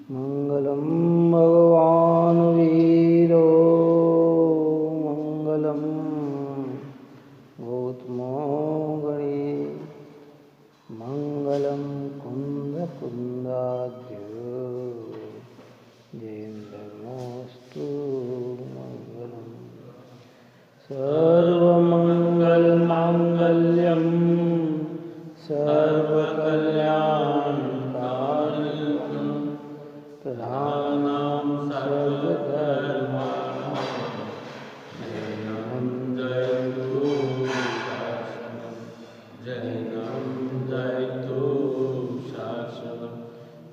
मंगलम भगवान वीरो मंगलम गौतमो गणे मंगलम कुंद जयेन्द्रनोस्तु मंगलम सर्वमंगलमांगल्यं सर्वकल्याणकारिणं प्रधानं सर्वधर्माणां जयं जयतु शासनं जयं जयतु शासनं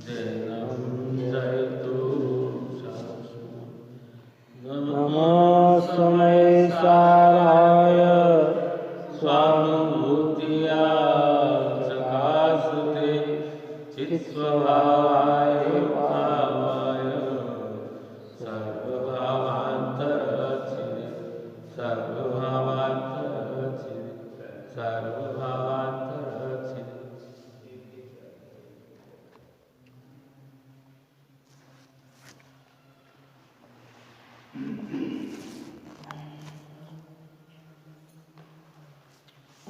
जयं जयतु शासनं नमः समय साराय स्वानुभूतिया प्रकाशते चित्स्वभावाय भावाय सर्वभावान्तरचिरे सर्वभावान्तरचिरे सर्वभावान्तरचिरे।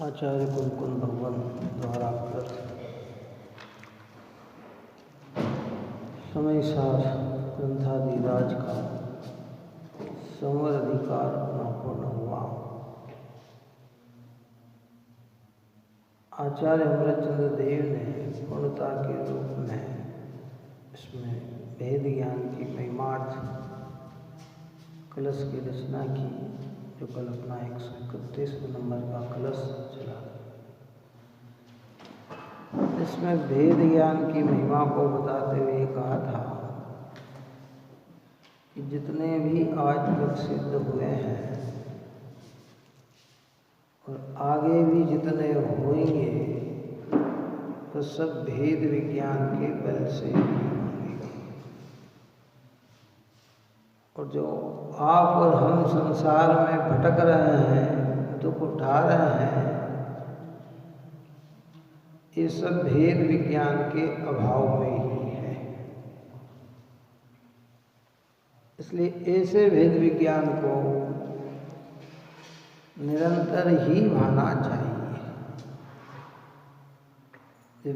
आचार्य कुलकुल भगवान द्वारा समय सार ग्रंथादिराज का संवर अधिकार अपना पूर्ण हुआ। आचार्य अमृतचंद्र देव ने पूर्णता के रूप में इसमें भेद ज्ञान की महिमार्थ कलश की रचना की, जो कल अपना 131 नंबर का कलश चला। इसमें भेद ज्ञान की महिमा को बताते हुए कहा था कि जितने भी आज तक सिद्ध हुए हैं और आगे भी जितने होंगे तो सब भेद विज्ञान के बल से होंगे। और जो आप और हम संसार में भटक रहे हैं, दुख उठा रहे हैं, ये सब भेद विज्ञान के अभाव में ही है। इसलिए ऐसे भेद विज्ञान को निरंतर ही भाना चाहिए।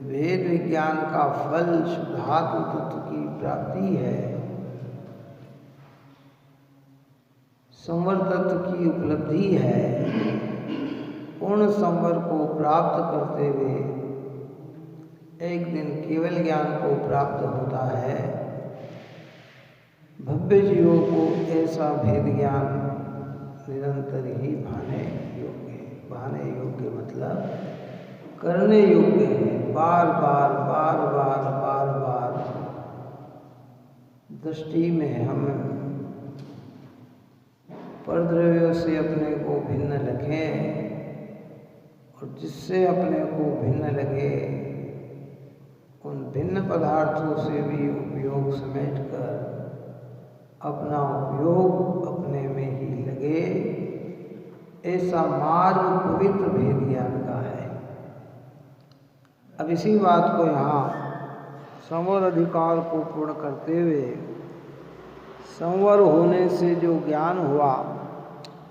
भेद विज्ञान का फल शुद्धात्म तत्व की प्राप्ति है, संवर तत्व की उपलब्धि है। पूर्ण संवर को प्राप्त करते हुए एक दिन केवल ज्ञान को प्राप्त होता है। भव्य जीवों को ऐसा भेद ज्ञान निरंतर ही भाने योग्य मतलब करने योग्य है। बार बार दृष्टि में हम परद्रव्यों से अपने को भिन्न रखें और जिससे अपने को भिन्न लगे उन भिन्न पदार्थों से भी उपयोग समेटकर अपना उपयोग अपने में ही लगे, ऐसा मार्ग पवित्र भेद ज्ञान का है। अब इसी बात को यहाँ संवर अधिकार को पूर्ण करते हुए संवर होने से जो ज्ञान हुआ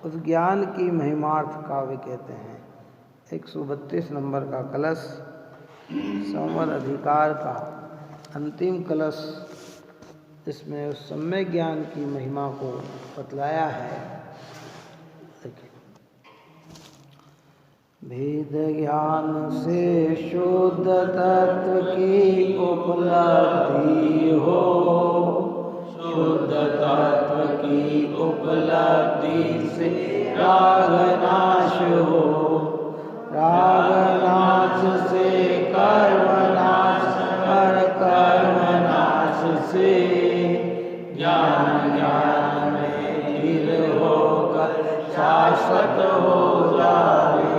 उस ज्ञान की महिमार्थ काव्य कहते हैं। 132 नंबर का कलश संवर अधिकार का अंतिम कलश, इसमें उस सम्यक ज्ञान की महिमा को बतलाया है। भेद ज्ञान से शुद्ध तत्व की उपलब्धि हो, शुद्ध तत्व की उपलब्धि से राग नाश हो, राग नाश से कर्म नाश, हर कर्म नाश से ज्ञान में स्थिर होकर शाश्वत हो जाए।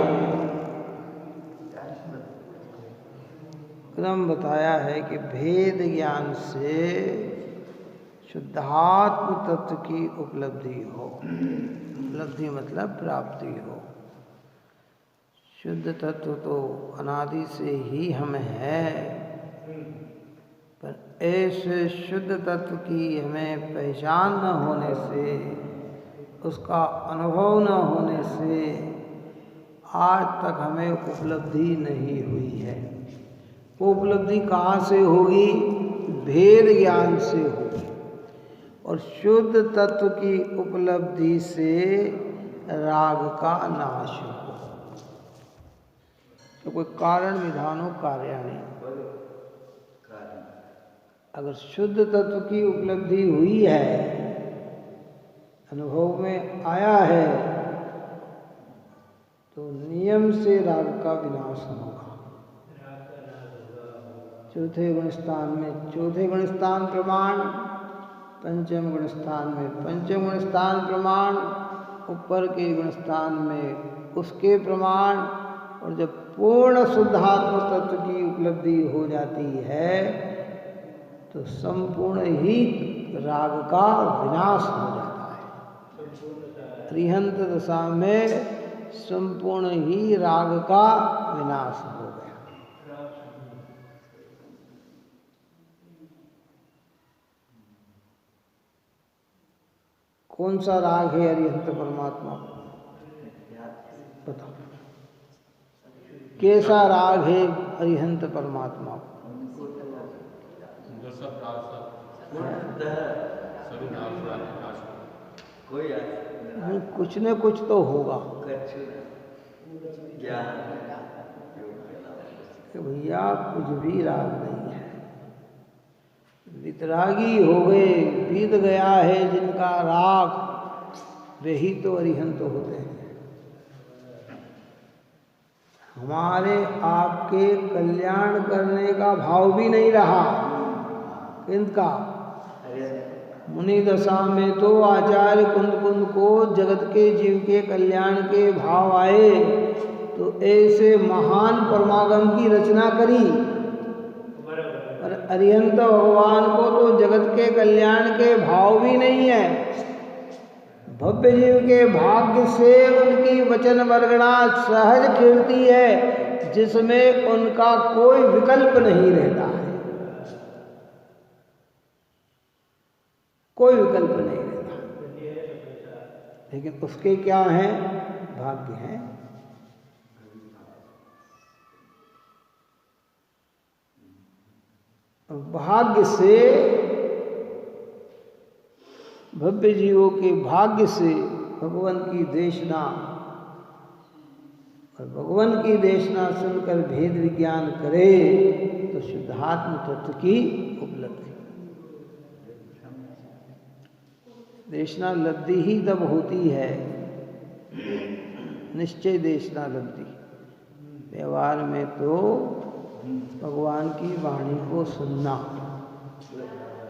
क्रम बताया है कि भेद ज्ञान से शुद्धात्म तत्व की उपलब्धि हो। उपलब्धि मतलब प्राप्ति हो। शुद्ध तत्व तो अनादि से ही हम है, पर ऐसे शुद्ध तत्व की हमें पहचान न होने से, उसका अनुभव न होने से आज तक हमें उपलब्धि नहीं हुई है। वो उपलब्धि कहाँ से होगी? भेद ज्ञान से होगी। और शुद्ध तत्व की उपलब्धि से राग का नाश हो। तो कोई कारण विधानो कार्याणि, अगर शुद्ध तत्व की उपलब्धि हुई है, अनुभव में आया है, तो नियम से राग का विनाश होगा। चौथे गुण स्थान में चौथे गुण स्थान प्रमाण, पंचम गुण स्थान में पंचम गुण स्थान प्रमाण, ऊपर के गुण स्थान में उसके प्रमाण। और जब पूर्ण शुद्धात्म तत्व की उपलब्धि हो जाती है तो संपूर्ण ही राग का विनाश हो जाता है। अरिहंत दशा में संपूर्ण ही राग का विनाश हो गया। कौन सा राग है अरिहंत परमात्मा को? बताओ, कैसा राग है अरिहंत परमात्मा को? कुछ न कुछ तो होगा कि भैया कुछ भी राग नहीं है। वितरागी हो गए, बीत गया है जिनका राग, वे ही तो अरिहंत होते हैं। हमारे आपके कल्याण करने का भाव भी नहीं रहा। किनका? मुनि दशा में तो आचार्य कुंद कुंद को जगत के जीव के कल्याण के भाव आए तो ऐसे महान परमागम की रचना करी। और अरिहंत भगवान को तो जगत के कल्याण के भाव भी नहीं है। भव्य जीव के भाग्य से उनकी वचन वर्गणा सहज खिलती है, जिसमें उनका कोई विकल्प नहीं रहता है। कोई विकल्प नहीं रहता, लेकिन उसके क्या हैं? भाग्य हैं। भाग्य से, भव्य जीवों के भाग्य से भगवान की देशना, और भगवान की देशना सुनकर भेद विज्ञान करे तो शुद्धात्म तत्व की उपलब्धि। देशना लब्धि ही तब होती है, निश्चय देशना लब्धि। व्यवहार में तो भगवान की वाणी को सुनना,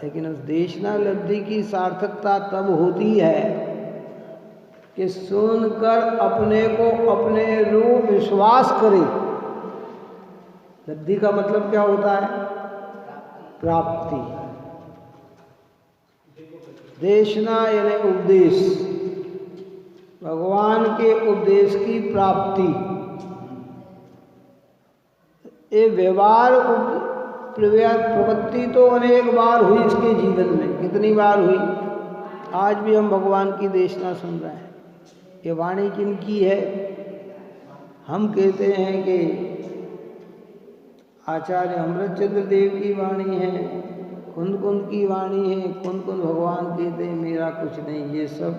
लेकिन उस देशना लब्धि की सार्थकता तब होती है कि सुनकर अपने को अपने रूप विश्वास करे। लब्धि का मतलब क्या होता है? प्राप्ति। देशना यानी उपदेश, भगवान के उपदेश की प्राप्ति। ये व्यवहार प्रवृत्ति तो अनेक बार हुई इसके जीवन में। कितनी बार हुई? आज भी हम भगवान की देशना सुन रहे हैं। ये वाणी किनकी है? हम कहते हैं कि आचार्य अमृतचंद्र देव की वाणी है, कुंद कुंद की वाणी है। कुंद कुंद भगवान कहते हैं मेरा कुछ नहीं, ये सब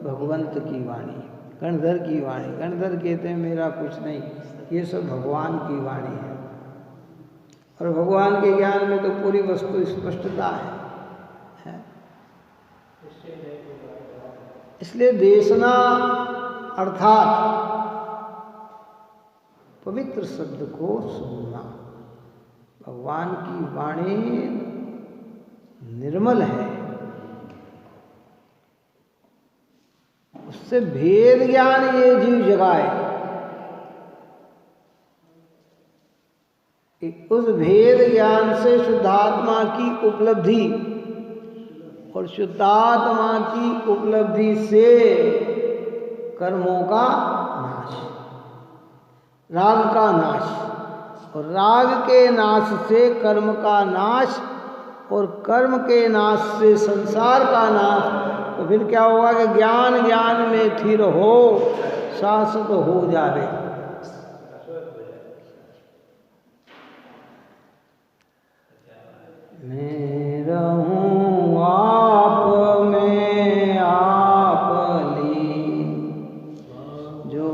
भगवंत की वाणी है। कणधर की वाणी, कणधर कहते हैं मेरा कुछ नहीं, ये सब भगवान की वाणी है। और भगवान के ज्ञान में तो पूरी वस्तु स्पष्टता है। इसलिए देशना अर्थात पवित्र शब्द को सुनना। भगवान की वाणी निर्मल है, उससे भेद ज्ञान ये जीव जगाए। उस भेद ज्ञान से शुद्धात्मा की उपलब्धि, और शुद्धात्मा की उपलब्धि से कर्मों का नाश, राग का नाश, और राग के नाश से कर्म का नाश, और कर्म के नाश से संसार का नाश, तो फिर क्या होगा कि ज्ञान ज्ञान में स्थिर हो, शाश्वत हो जावे। मैं रहूं आप में आप लीन, जो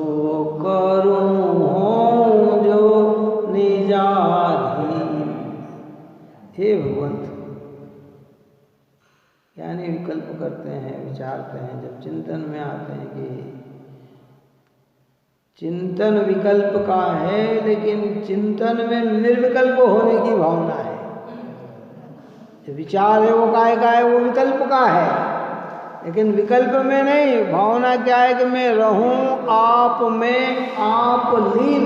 करूं हूं जो निजाधीन। हे भगवंत, यानी विकल्प करते हैं, विचारते हैं, जब चिंतन में आते हैं कि चिंतन विकल्प का है, लेकिन चिंतन में निर्विकल्प होने की भावना है। जो विचार है वो काहे का है, वो विकल्प का है, लेकिन विकल्प में नहीं। भावना क्या है कि मैं रहूं आप में आप लीन,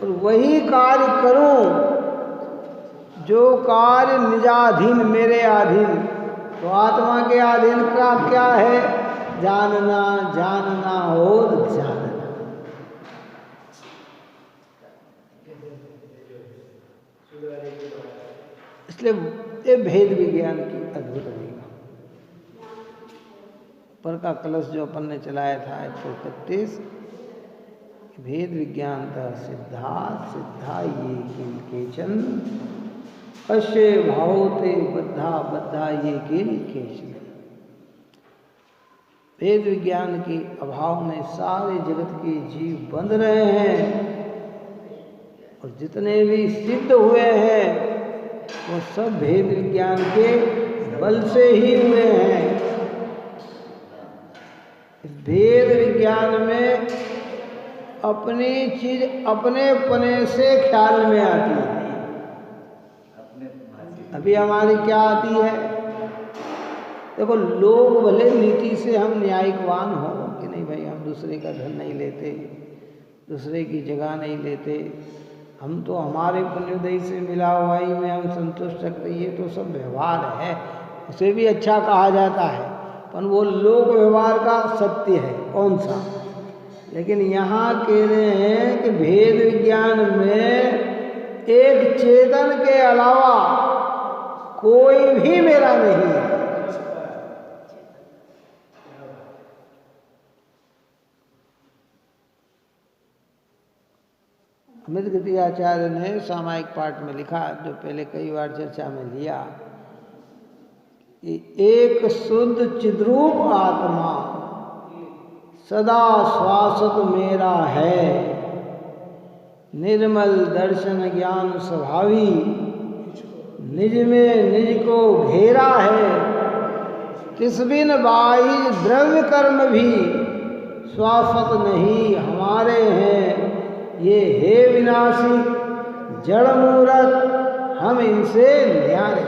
और वही कार्य करूं जो कार्य निजाधीन, मेरे अधीन। तो आत्मा के अधीन का क्या है? जानना, जानना और जानना। इसलिए ये भेद विज्ञान की अद्भुत रीगा। ऊपर का कलश जो अपन ने चलाया था 131, भेद विज्ञान था सिद्धा सिद्धा ये किल केचन, अश्य भावते बद्धा बद्धा ये किल केचन। भेद विज्ञान के अभाव में सारे जगत के जीव बंध रहे हैं, और जितने भी सिद्ध हुए हैं वो सब भेद विज्ञान के बल से ही हुए हैं। इस भेद विज्ञान में अपनी चीज अपने पने से ख्याल में आती है। अभी हमारी क्या आती है? देखो, लोग भले नीति से हम न्यायिकवान हो कि नहीं भाई, हम दूसरे का धन नहीं लेते, दूसरे की जगह नहीं लेते, हम तो हमारे पुण्योदय से मिला हुआ ही में हम संतुष्ट रखते, ये तो सब व्यवहार है, उसे भी अच्छा कहा जाता है, पर वो लोक व्यवहार का सत्य है कौन सा। लेकिन यहाँ कह रहे हैं कि भेद विज्ञान में एक चेतन के अलावा कोई भी मेरा नहीं है। अमृतगति आचार्य ने सामायिक पाठ में लिखा, जो पहले कई बार चर्चा में लिया, कि एक शुद्ध चिद्रूप आत्मा सदा श्वासत मेरा है, निर्मल दर्शन ज्ञान स्वभावी, निज में निज को घेरा है, तिस बिन बाह्य द्रव्य कर्म भी श्वासत नहीं हमारे हैं, ये हे विनाशी जड़ मूरत हम इनसे न्यारे।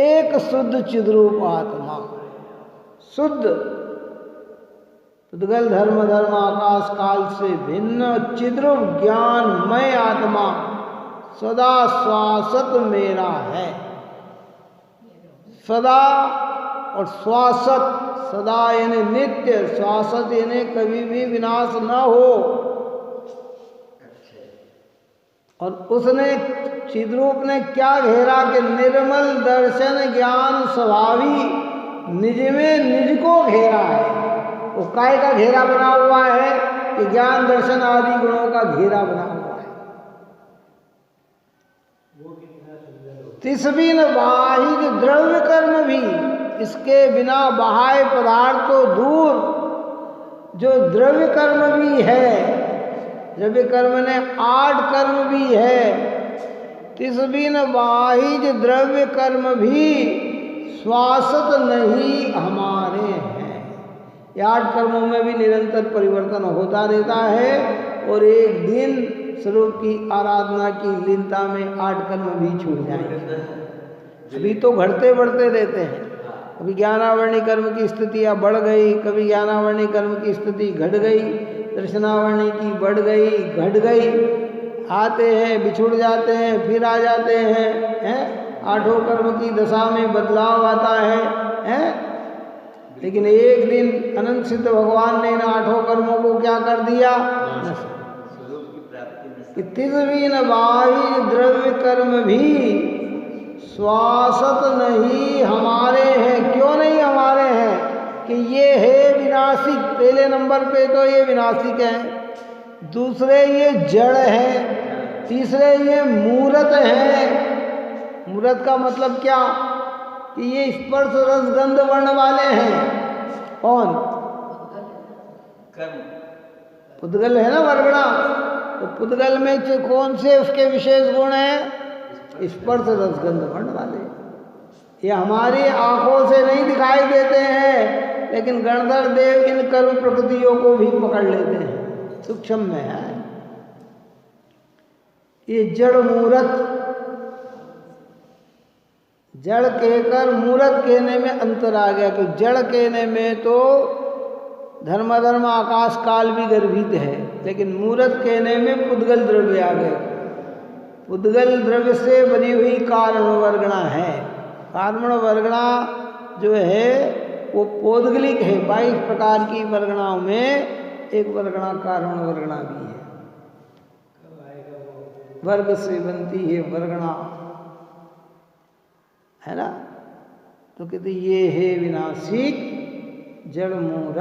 एक शुद्ध चिद्रूप आत्मा, शुद्ध उद्गल धर्म धर्म आकाश काल से भिन्न चिद्रूप ज्ञानमय आत्मा सदा श्वासत मेरा है। सदा और श्वासत, सदा यानी नित्य, श्वासत यानी कभी भी विनाश न हो। और उसने चिद्रूप ने क्या घेरा कि निर्मल दर्शन ज्ञान स्वभावी, निज में निज को घेरा है। वो काय का घेरा बना हुआ है कि ज्ञान दर्शन आदि गुणों का घेरा बना हुआ है। तिस बिन बाहिर द्रव्य कर्म भी, इसके बिना बाह्य पदार्थ तो दूर, जो द्रव्य कर्म भी है, द्रव्य कर्म ने 8 कर्म भी है, तिस बिन बाहिर द्रव्य कर्म भी श्वासत नहीं हमारे हैं। ये 8 कर्मों में भी निरंतर परिवर्तन होता रहता है, और एक दिन स्वरूप की आराधना की लीनता में 8 कर्म भी छूट जाएंगे। अभी तो घटते बढ़ते रहते हैं। कभी ज्ञानावरणी कर्म की स्थितियाँ बढ़ गई, कभी ज्ञानावरणी कर्म की स्थिति घट गई, दर्शनावरणी की बढ़ गई, घट गई, आते हैं बिछुड़ जाते हैं, फिर आ जाते हैं, 8 कर्म की दशा में बदलाव आता है। लेकिन एक दिन अनंत सिद्ध भगवान ने इन 8 कर्मों को क्या कर दिया? स्वरूप की प्राप्ति कि तिसवीन बाह्य द्रव्य कर्म भी स्वासत नहीं हमारे हैं। क्यों नहीं हमारे हैं? कि ये है विनाशिक। पहले नंबर पे तो ये विनाशिक है, दूसरे ये जड़ है, तीसरे ये मूर्त है। मूर्त का मतलब क्या? कि ये स्पर्श रस गंध वर्ण वाले हैं। कौन? पुद्गल है ना वर्गणा। तो पुद्गल में कौन से उसके विशेष गुण हैं? स्पर्श रस गंध वर्ण वाले। ये हमारी आंखों से नहीं दिखाई देते हैं, लेकिन गणधर देव इन कर्म प्रकृतियों को भी पकड़ लेते हैं, सूक्ष्म में है। ये जड़ मूर्त, जड़ कहकर मूर्त कहने में अंतर आ गया। कि जड़ कहने में तो धर्म आकाश काल भी गर्भित है, लेकिन मूर्त कहने में पुद्गल द्रव्य आ गए। पुद्गल द्रव्य से बनी हुई कारण वर्गणा है। कारण वर्गणा जो है वो पौद्गलिक है। 22 प्रकार की वर्गणाओं में एक वर्गणा कारण वर्गणा भी है। वर्ग से बनती है वर्गणा, है ना। तो कहते ये है विनाशिक जड़ मूर्त,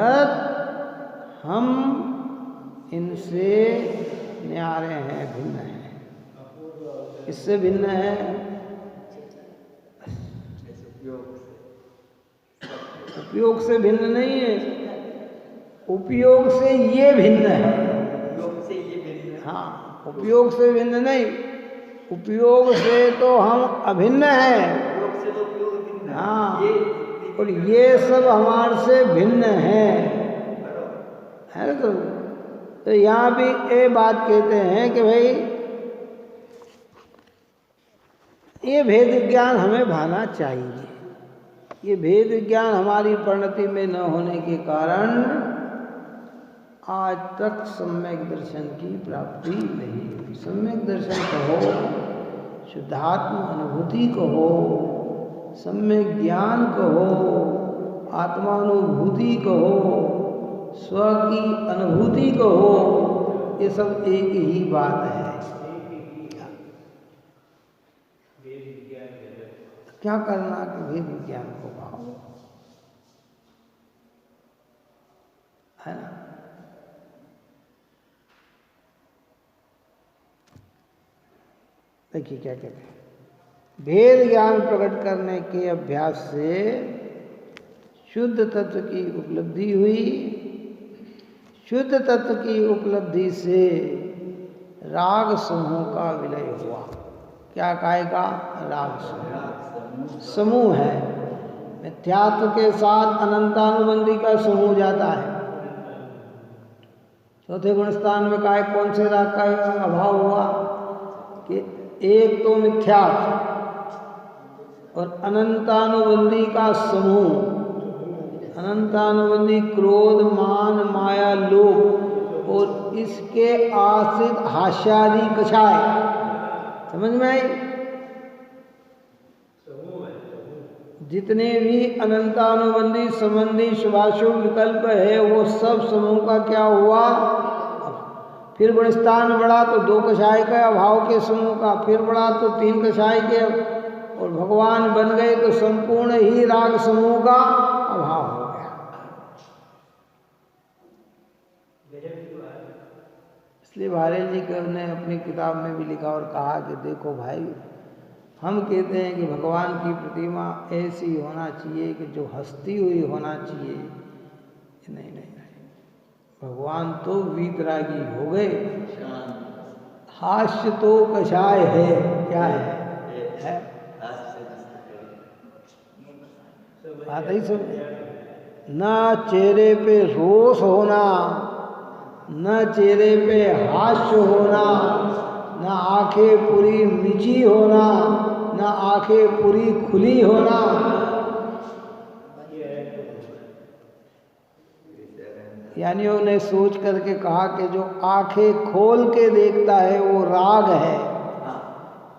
हम इनसे न्यारे हैं, भिन्न हैं। इससे भिन्न है? उपयोग से भिन्न नहीं है, उपयोग से ये भिन्न है। हाँ, उपयोग से भिन्न नहीं, उपयोग से तो हम अभिन्न हैं। हाँ, और ये सब हमारे से भिन्न है ना। तो यहाँ भी ये बात कहते हैं कि भाई ये भेद ज्ञान हमें भाना चाहिए। ये भेद ज्ञान हमारी परिणति में न होने के कारण आज तक सम्यक दर्शन की प्राप्ति नहीं हुई। सम्यक दर्शन कहो, शुद्धात्म अनुभूति कहो, सम्यक ज्ञान कहो, आत्मानुभूति कहो, स्व की अनुभूति कहो, ये सब एक ही बात है। क्या करना कि भेद विज्ञान को पाओ, है ना। देखिए क्या कहते हैं, भेद ज्ञान प्रकट करने के अभ्यास से शुद्ध तत्व की उपलब्धि हुई। शुद्ध तत्व की उपलब्धि से राग समूह का विलय हुआ। क्या कहेगा? राग समूह है। मिथ्यात्व के साथ अनंतानुबंधी का समूह जाता है। चौथे गुण स्थान में कहा कौन से राग का अभाव हुआ? कि एक तो मिथ्यात्व और अनंतानुबंधी का समूह। अनंतानुबंधी क्रोध, मान, माया, लोभ और इसके आश्रित हास्यादि कषाय। समझ में आई? जितने भी अनंतानुबंधी संबंधी शुभाशुभ विकल्प है वो सब समूह का क्या हुआ? फिर गुणस्थान बढ़ा तो 2 कषाय का अभाव के समूह का, फिर बढ़ा तो 3 कषाय के, और भगवान बन गए तो संपूर्ण ही राग समूह का अभाव हो गया। इसलिए भारत जी ने अपनी किताब में भी लिखा और कहा कि देखो भाई, हम कहते हैं कि भगवान की प्रतिमा ऐसी होना चाहिए कि जो हंसती हुई होना चाहिए। नहीं नहीं नहीं, भगवान तो वीतरागी हो गए। हास्य तो कषाय है। क्या है? बात ही सुन। न चेहरे पे रोष होना, न चेहरे पे हास्य होना, न आंखें पूरी मिची होना, न आंखें पूरी खुली होना। यानी उन्हें सोच करके कहा कि जो आंखें खोल के देखता है वो राग है,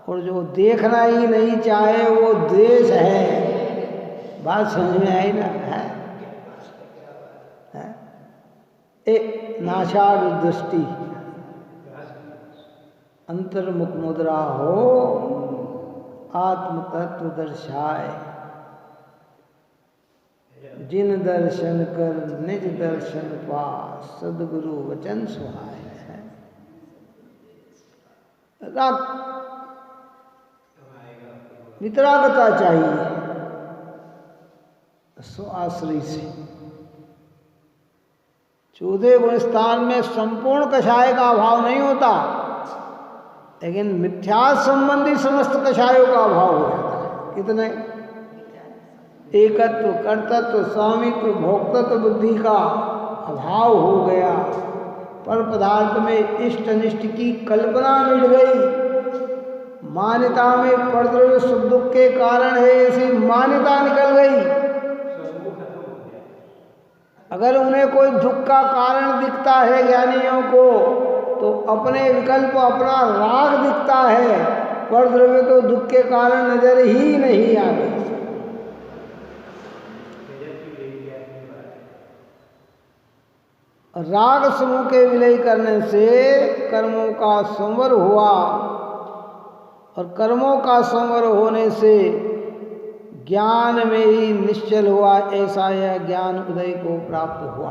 और जो देखना ही नहीं चाहे वो द्वेष है। बात समझ में आई ना? है एक नाशाद दृष्टि, अंतर्मुख मुद्रा हो, आत्म तत्व दर्शाए, जिन दर्शन कर निज दर्शन पा, सदगुरु वचन सुहाए। वितरागता चाहिए स्वाश्रय से। चौथे गुण स्थान में संपूर्ण कषाय का अभाव नहीं होता, लेकिन मिथ्या संबंधी समस्त कषायों का अभाव हो जाता है। कितने? एकत्व, कर्तृत्व, स्वामित्व, भोक्तृत्व बुद्धि का अभाव हो गया। पर पदार्थ में इष्ट अनिष्ट की कल्पना मिट गई। मान्यता में परद्रव्य सुख दुख के कारण है ऐसी मान्यता निकल गई। अगर उन्हें कोई दुख का कारण दिखता है ज्ञानियों को, तो अपने विकल्प अपना राग दिखता है। परद्रव्य तो दुख के कारण नजर ही नहीं आते। राग समूह के विलय करने से कर्मों का संवर हुआ, और कर्मों का संवर होने से ज्ञान में ही निश्चल हुआ। ऐसा यह ज्ञान उदय को प्राप्त हुआ।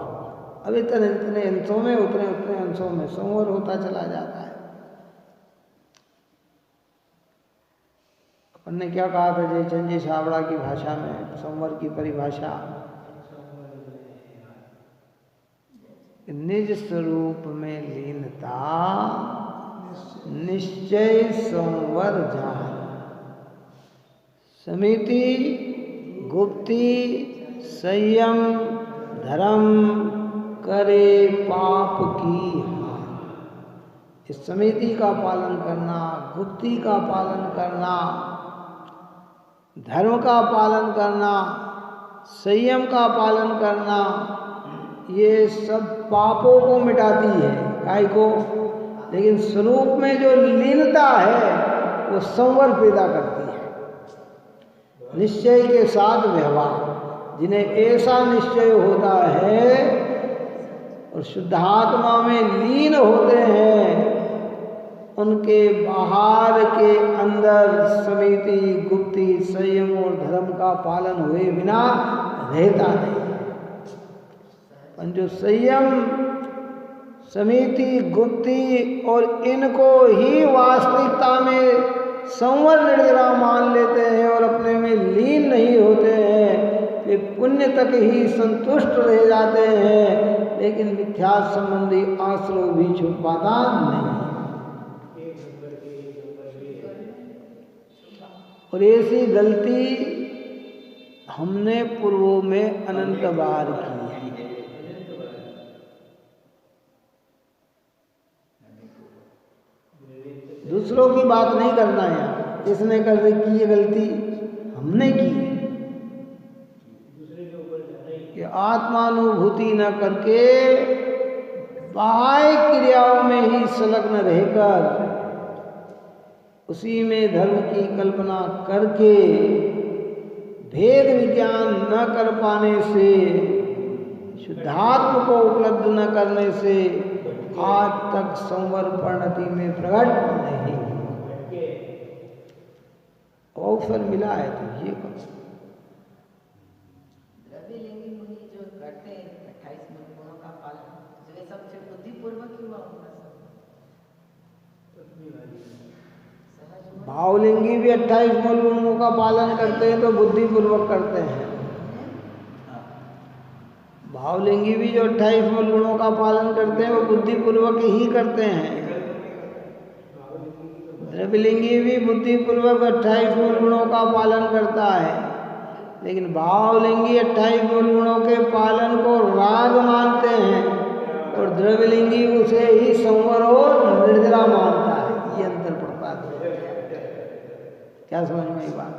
अब इतने इतने अंशों में, उतने उतने अंशों में संवर होता चला जाता है। अपन ने क्या कहा था जयचंद जी छाबड़ा की भाषा में संवर की परिभाषा? निज स्वरूप में लीनता, निश्चय संवर जान, समिति गुप्ति संयम धर्म करे पाप की हानि। इस समिति का पालन करना, गुप्ति का पालन करना, धर्म का पालन करना, संयम का पालन करना, ये सब पापों को मिटाती है। काय को? लेकिन स्वरूप में जो लीनता है वो संवर पैदा करती है। निश्चय के साथ व्यवहार, जिन्हें ऐसा निश्चय होता है और शुद्धात्मा में लीन होते हैं, उनके बाहर के अंदर समिति गुप्ति संयम और धर्म का पालन हुए बिना रहता नहीं। जो संयम समिति गुप्ति और इनको ही वास्तविकता में संवर निर्जरा मान लेते हैं और अपने में लीन नहीं होते हैं, वे पुण्य तक ही संतुष्ट रह जाते हैं, लेकिन मिथ्या संबंधी आश्रय भी छूट पाता नहीं। और ऐसी गलती हमने पूर्वों में अनंत बार की है। दूसरों की बात नहीं करना है, इसने कर की ये गलती हमने की है कि आत्मानुभूति न करके बाह्य क्रियाओं में ही संलग्न रहकर उसी में धर्म की कल्पना करके भेद विज्ञान न कर पाने से, शुद्धात्म को उपलब्ध न करने से आज तक संवर परिणति में प्रकट नहीं अवसर मिला है। तो ये द्रव्यलिंगी मुनि जो करते हैं 28 गुणों का पालन, जो ये सब बुद्धिपूर्वक ही हुआ होगा। भावलिंगी भी 28 मूल गुणों का पालन करते हैं तो बुद्धिपूर्वक करते हैं। भावलिंगी भी जो 28 मूल गुणों का पालन करते हैं वो बुद्धिपूर्वक ही करते हैं। द्रव्यलिंगी भी बुद्धिपूर्वक 28 मूल गुणों का पालन करता है, लेकिन भावलिंगी 28 मूल गुणों के पालन को राग मानते हैं और द्रव्यलिंगी उसे ही संवर और निर्जरा मानता है। ये अंतर पड़ता है। क्या समझ में आई बात?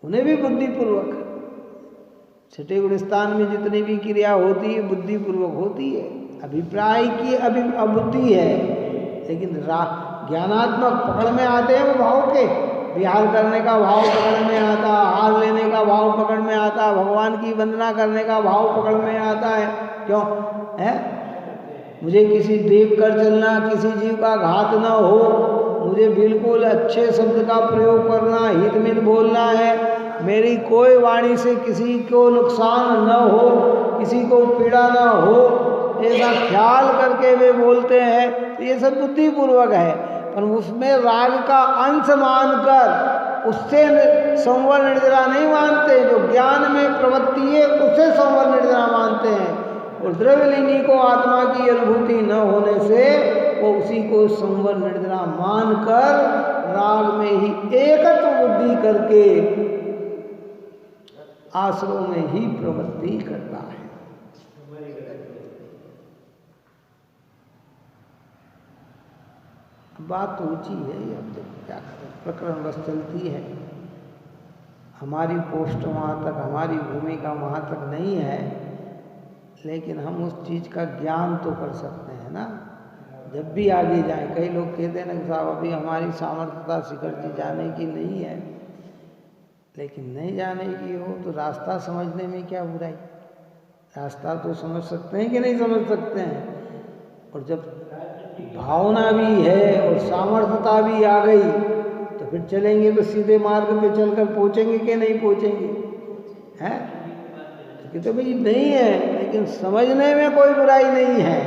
उन्हें भी बुद्धिपूर्वक, छठे गुण स्थान में जितनी भी क्रिया होती है बुद्धिपूर्वक होती है। अभिप्राय की अबुद्धि है, लेकिन ज्ञानात्मक पकड़ में आते हैं वो भाव के। विहार करने का भाव पकड़ में आता, हार लेने का भाव पकड़ में आता, भगवान की वंदना करने का भाव पकड़ में आता है। क्यों है? मुझे किसी देख कर चलना, किसी जीव का घात न हो, मुझे बिल्कुल अच्छे शब्द का प्रयोग करना, हित मित बोलना है, मेरी कोई वाणी से किसी को नुकसान न हो, किसी को पीड़ा न हो, ऐसा ख्याल करके वे बोलते हैं। तो ये सब बुद्धिपूर्वक है, पर उसमें राग का अंश मानकर उससे संवर निर्जरा नहीं मानते। जो ज्ञान में प्रवृत्ति है उससे संवर निर्जरा मानते हैं, और द्रव्यलिंगी को आत्मा की अनुभूति न होने से वो उसी को संवर निर्जरा मानकर राग में ही एकत्व बुद्धि करके आश्रम में ही प्रवृत्ति करता है। बात तो ऊंची है, अब देखो क्या करें, प्रकरण बस चलती है। हमारी पोस्ट वहाँ तक, हमारी भूमिका वहाँ तक नहीं है, लेकिन हम उस चीज़ का ज्ञान तो कर सकते हैं ना, जब भी आगे जाए। कई लोग कहते हैं ना कि साहब अभी हमारी सामर्थ्यता शिखर जी जाने की नहीं है, लेकिन नहीं जाने की हो तो रास्ता समझने में क्या बुराई। रास्ता तो समझ सकते हैं कि नहीं समझ सकते हैं, और जब भावना भी है और सामर्थ्यता भी आ गई तो फिर चलेंगे तो सीधे मार्ग पे चलकर पहुँचेंगे कि नहीं पहुँचेंगे, हैं? तो भाई नहीं है, लेकिन समझने में कोई बुराई नहीं है।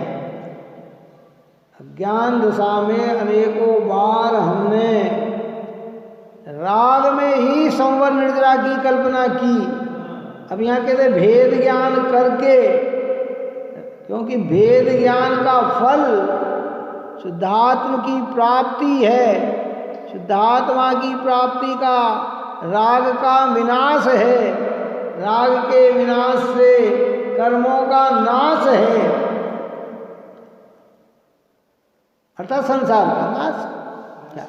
ज्ञान दशा में अनेकों बार हमने राग में ही संवर निर्जरा की कल्पना की। अब यहाँ कहते भेद ज्ञान करके, क्योंकि भेद ज्ञान का फल शुद्धात्म की प्राप्ति है। शुद्धात्मा की प्राप्ति का राग का विनाश है, राग के विनाश से कर्मों का नाश है, अर्थात संसार का नाश। क्या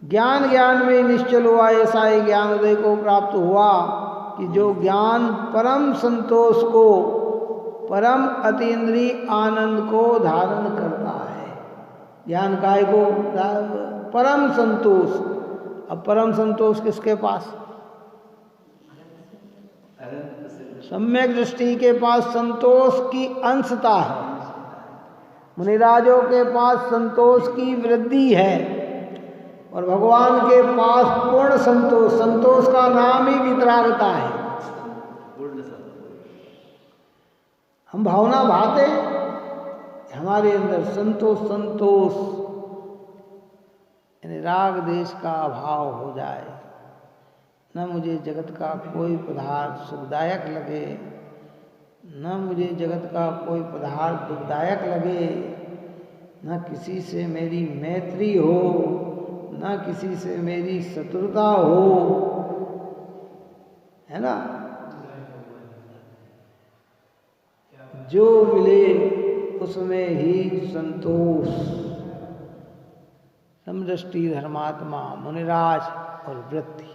ज्ञान ज्ञान में निश्चल हुआ, ऐसा ही ज्ञान उदय को प्राप्त हुआ कि जो ज्ञान परम संतोष को, परम अतीन्द्रिय आनंद को धारण करता है। ज्ञान काय को? परम संतोष। अब परम संतोष किसके पास? सम्यक दृष्टि के पास संतोष की अंशता है, मुनिराजों के पास संतोष की वृद्धि है, और भगवान के पास पूर्ण संतोष। संतोष का नाम ही वितरागता है। हम भावना भाते हमारे अंदर संतोष, संतोष यानी राग देश का अभाव हो जाए, न मुझे जगत का कोई पदार्थ सुखदायक लगे, न मुझे जगत का कोई पदार्थ दुखदायक लगे, न किसी से मेरी मैत्री हो, न किसी से मेरी शत्रुता हो, है ना। जो मिले उसमें ही संतोष। समदृष्टि धर्मात्मा मुनिराज और वृत्ति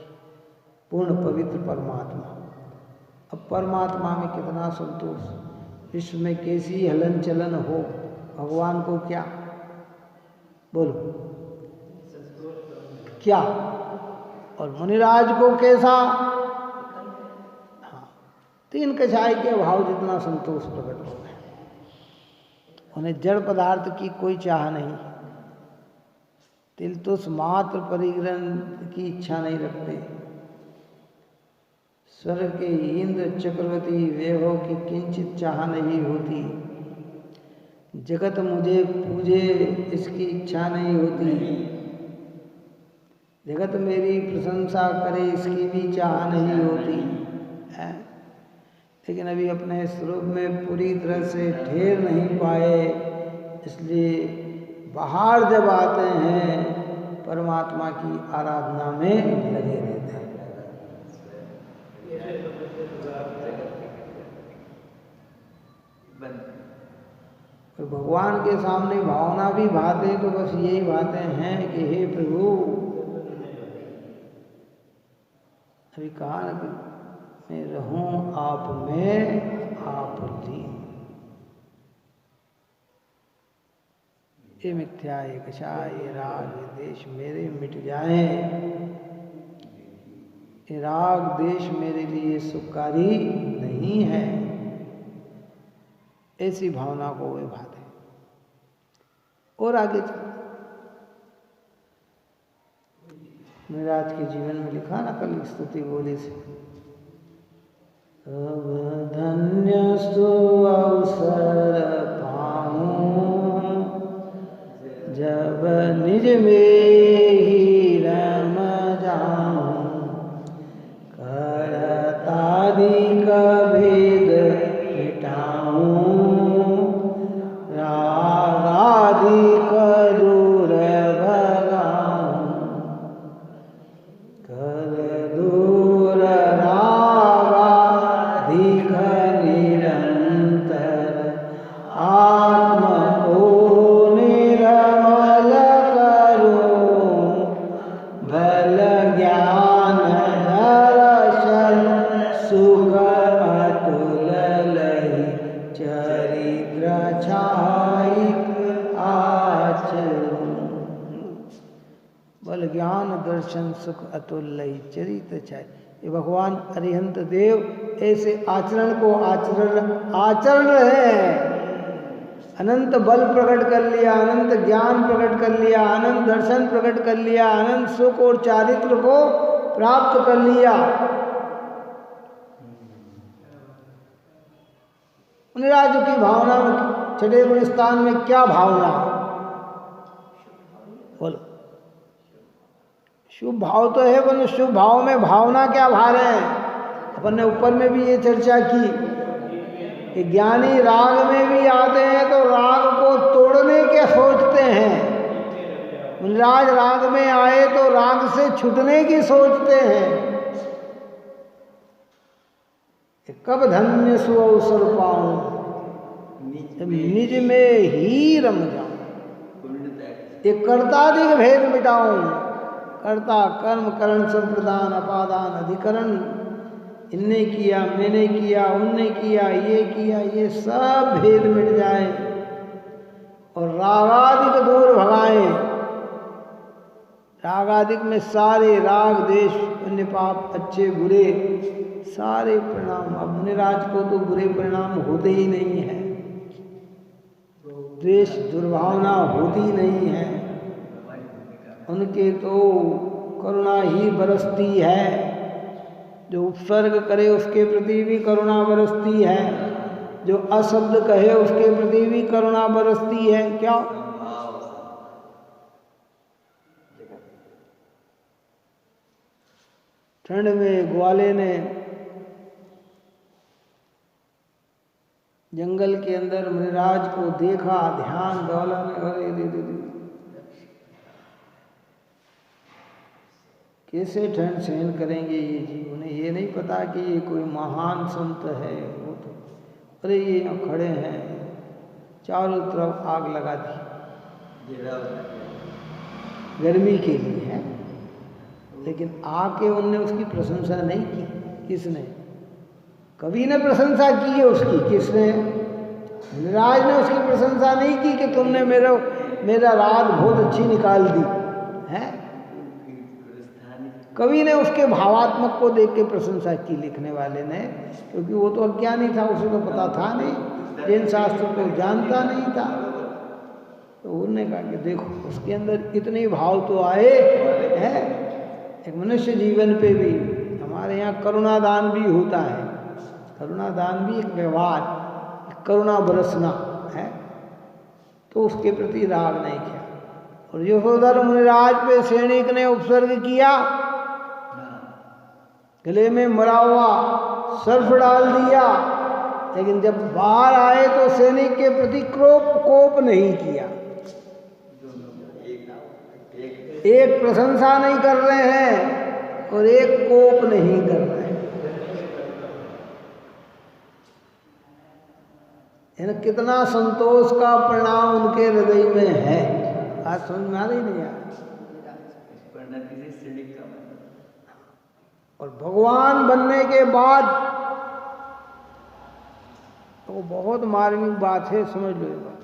पूर्ण पवित्र परमात्मा। अब परमात्मा में कितना संतोष, विश्व में कैसी हलन चलन हो, भगवान को क्या बोलो, क्या, और मुनिराज को कैसा। हाँ, तीन कषाय के भाव जितना संतोष प्रकट हो गया। उन्हें जड़ पदार्थ की कोई चाह नहीं, तिलतुष मात्र परिग्रहण की इच्छा नहीं रखते, स्वर्ग के इंद्र चक्रवर्ती वैभव की किंचित चाह नहीं होती, जगत मुझे पूजे इसकी इच्छा नहीं होती, जगत मेरी प्रशंसा करे इसकी भी चाह नहीं होती है। लेकिन अभी अपने स्वरूप में पूरी तरह से ठहर नहीं पाए, इसलिए बाहर जब आते हैं परमात्मा की आराधना में लगे रहते हैं। तो भगवान के सामने भावना भी भाते तो बस यही बातें हैं कि हे प्रभु, अभी कहा ना कि मैं रहूं आप में, आप लीन। ये मिथ्या, ये कषा, ये राग, ये देश मेरे मिट जाए, ये राग देश मेरे लिए सुखकारी नहीं है। ऐसी भावना को वे भाते। और आगे चल महाराज के जीवन में लिखा ना कल स्तुति बोली से, अब धन्य सो अवसर पाऊं जब निज में ही रम जाऊं, करतादिक भेद मिटाऊं, रागादिक दूर भगाऊं, कर दूर रागादिक निरंतर, आत्म को निर्मल करूं, बल ज्ञान दर्शन सुख अतुल लहि, चरित्र छायिक आचरूं। बल ज्ञान दर्शन सुख अतुल्य चरित्र छाय। ये भगवान अरिहंत देव ऐसे आचरण को आचरण रहे हैं। अनंत बल प्रकट कर लिया, अनंत ज्ञान प्रकट कर लिया, अनंत दर्शन प्रकट कर लिया, अनंत सुख और चारित्र को प्राप्त कर लिया। मुनिराज की भावना में छठे गुण स्थान में क्या भावना? बोलो। शुभ भाव तो है, पर शुभ भाव में भावना क्या भा रहे हैं? अपन ने ऊपर में भी ये चर्चा की कि ज्ञानी राग में भी आते हैं तो राग को तोड़ने के सोचते हैं। मुनिराज राग में आए तो राग से छूटने की सोचते हैं। कब धन्य सु अवसर पाऊं, निज में ही रम जाऊं, एक कर्तादिक भेद मिटाऊं। कर्ता कर्म करण संप्रदान अपादान अधिकरण, इनने किया, मैंने किया, उनने किया, ये सब भेद मिट जाए और रागादिक दूर भगाएं। रागादिक में सारे राग देश अन्य पाप अच्छे बुरे सारे परिणाम। अब मुनिराज को तो बुरे परिणाम होते ही नहीं है, द्वेष दुर्भावना होती नहीं है, उनके तो करुणा ही बरसती है। जो उपसर्ग करे उसके प्रति भी करुणा बरसती है, जो अशब्द कहे उसके प्रति भी करुणा बरसती है। क्या ठंड में ग्वाले ने जंगल के अंदर मुनिराज को देखा, ध्यान ग्वाला ने, अरे दे कैसे ठंड सहन करेंगे ये जीव? उन्हें ये नहीं पता कि ये कोई महान संत है। वो तो अरे ये यहाँ खड़े हैं, चारों तरफ आग लगा दी गर्मी के लिए है, लेकिन आके उनने उसकी प्रशंसा नहीं की। किसने? कवि ने प्रशंसा की है उसकी। किसने? मुनिराज ने उसकी प्रशंसा नहीं की कि तुमने मेरा रात बहुत अच्छी निकाल दी है। कवि ने उसके भावात्मक को देख के प्रशंसा की, लिखने वाले ने, क्योंकि वो तो अज्ञानी था, उसे तो पता था नहीं, जैन शास्त्र को जानता नहीं था। तो उन्होंने कहा कि देखो उसके अंदर इतने भाव तो आए हैं। एक मनुष्य जीवन पे भी हमारे यहाँ करुणादान भी होता है। करुणादान भी एक व्यवहार, करुणा बरसना है, तो उसके प्रति राग नहीं किया। और यशोधर मुनिराज पे सैनिक ने उपसर्ग किया, गले में मरा हुआ सर्फ डाल दिया, लेकिन जब बाहर आए तो सैनिक के प्रति कोप नहीं किया। एक प्रशंसा नहीं कर रहे हैं और एक कोप नहीं कर रहे हैं। कितना संतोष का परिणाम उनके हृदय में है, आज समझ में आ रही नहीं यार। और भगवान बनने के बाद तो बहुत मार्मिक बात है, समझ लो ये बात।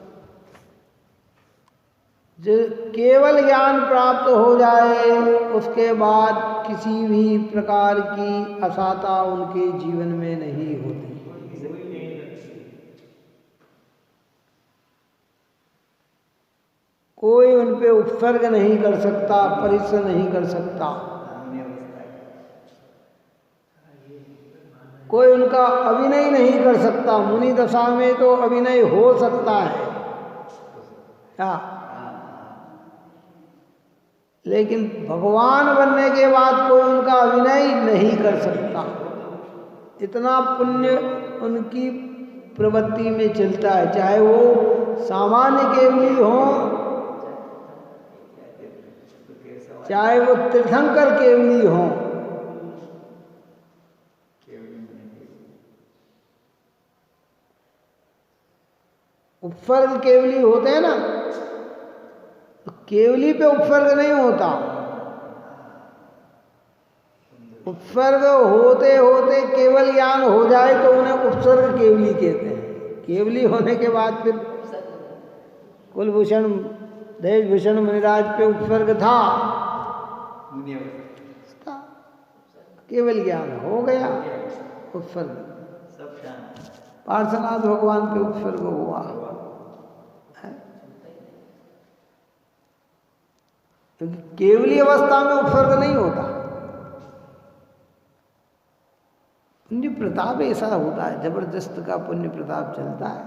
जो केवल ज्ञान प्राप्त हो जाए उसके बाद किसी भी प्रकार की असाता उनके जीवन में नहीं होती। कोई उन पे उपसर्ग नहीं कर सकता, परिश्रम नहीं कर सकता, कोई उनका अभिनय नहीं कर सकता। मुनि दशा में तो अभिनय हो सकता है क्या, लेकिन भगवान बनने के बाद कोई उनका अभिनय नहीं कर सकता। इतना पुण्य उनकी प्रवृत्ति में चलता है, चाहे वो सामान्य केवली हो, चाहे वो तीर्थंकर केवली हो। उपसर्ग केवली होते हैं ना, तो केवली पे उपसर्ग नहीं होता। उपसर्ग होते होते केवल ज्ञान हो जाए तो उन्हें उपसर्ग केवली कहते हैं। केवली होने के बाद फिर कुलभूषण देशभूषण मुनिराज पे उपसर्ग था, केवल ज्ञान हो गया उपसर्ग। पार्श्वनाथ भगवान पे उपसर्ग हुआ, क्योंकि केवली अवस्था में उपसर्ग नहीं होता। पुण्य प्रताप ऐसा होता है, जबरदस्त का पुण्य प्रताप चलता है,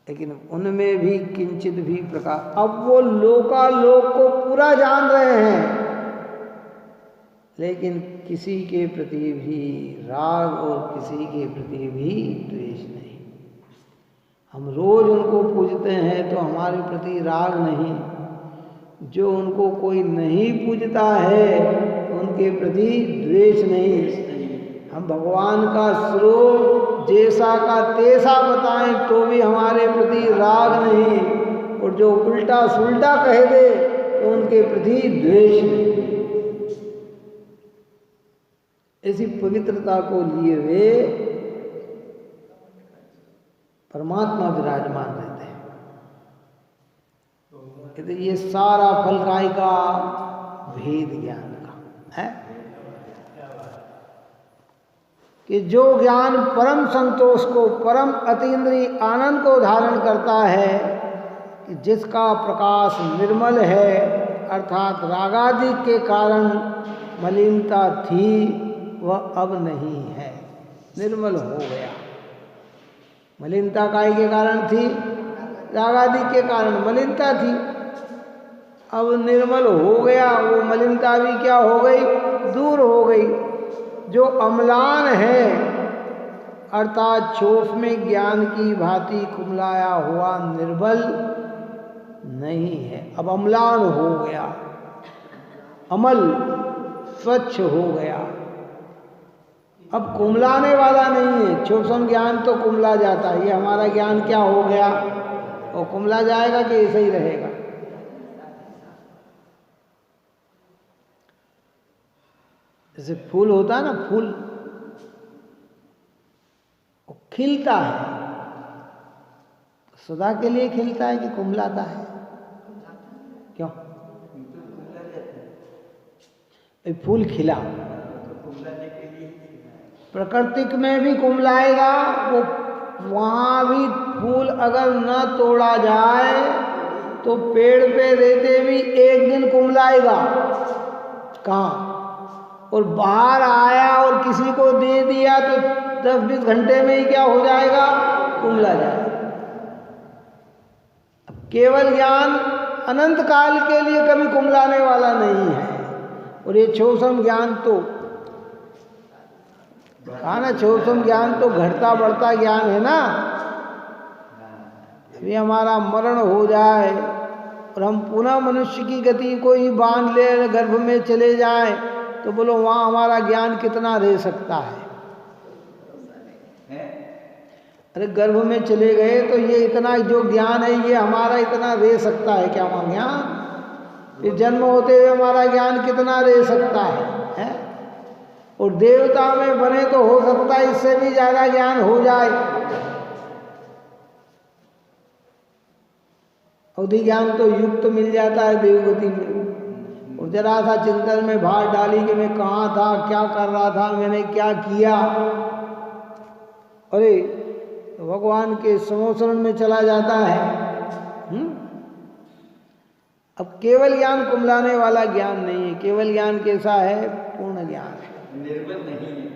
लेकिन उनमें भी किंचित भी प्रकार। अब वो लोकालोक को पूरा जान रहे हैं, लेकिन किसी के प्रति भी राग और किसी के प्रति भी द्वेष नहीं। हम रोज उनको पूजते हैं तो हमारे प्रति राग नहीं, जो उनको कोई नहीं पूजता है उनके प्रति द्वेष नहीं। हम भगवान का स्वरूप जैसा का तैसा बताएं तो भी हमारे प्रति राग नहीं, और जो उल्टा सुल्टा कह दे तो उनके प्रति द्वेष नहीं। ऐसी पवित्रता को लिए वे परमात्मा विराजमान रहते हैं। कहते ये सारा फल काय का, भेद ज्ञान का है, कि जो ज्ञान परम संतोष को, परम अतीन्द्रिय आनंद को धारण करता है, कि जिसका प्रकाश निर्मल है, अर्थात रागादि के कारण मलिनता थी वह अब नहीं है, निर्मल हो गया। मलिनता काय के कारण थी, रागादि के कारण मलिनता थी, अब निर्मल हो गया। वो मलिनता भी क्या हो गई, दूर हो गई। जो अम्लान है, अर्थात छोफ में ज्ञान की भांति कुमलाया हुआ निर्बल नहीं है, अब अम्लान हो गया, अमल स्वच्छ हो गया, अब कुमलाने वाला नहीं है। सूक्ष्म ज्ञान तो कुमला जाता है, ये हमारा ज्ञान क्या हो गया, और कुमला जाएगा कि ऐसे ही रहेगा। जैसे फूल होता है ना, फूल वो खिलता है, सदा के लिए खिलता है कि कुमलाता है, क्यों? फूल खिला, प्राकृतिक में भी कुमलाएगा वो, वहाँ भी फूल अगर न तोड़ा जाए तो पेड़ पे रहते भी एक दिन कुमलाएगा। कहाँ? और बाहर आया और किसी को दे दिया तो 10-20 घंटे में ही क्या हो जाएगा, कुमला जाएगा। अब केवल ज्ञान अनंत काल के लिए कभी कुमलाने वाला नहीं है, और ये सूक्ष्म ज्ञान तो कहा ना, सूक्ष्म ज्ञान तो घटता बढ़ता ज्ञान है ना। अभी हमारा मरण हो जाए और हम पुनः मनुष्य की गति को ही बांध ले, गर्भ में चले जाए, तो बोलो वहाँ हमारा ज्ञान कितना रह सकता है? अरे गर्भ में चले गए तो ये इतना जो ज्ञान है ये हमारा इतना रह सकता है क्या वहाँ ज्ञान? ये जन्म होते हुए हमारा ज्ञान कितना रह सकता है? और देवता में बने तो हो सकता है इससे भी ज्यादा ज्ञान हो जाए। अवधि ज्ञान तो युक्त मिल जाता है देवगति में, और जरा सा चिंतन में भार डाली कि मैं कहाँ था, क्या कर रहा था, मैंने क्या किया, अरे तो भगवान के समोसरण में चला जाता है। अब केवल ज्ञान कुमलाने वाला ज्ञान नहीं है। केवल ज्ञान कैसा है? पूर्ण ज्ञान है, निर्बल नहीं है।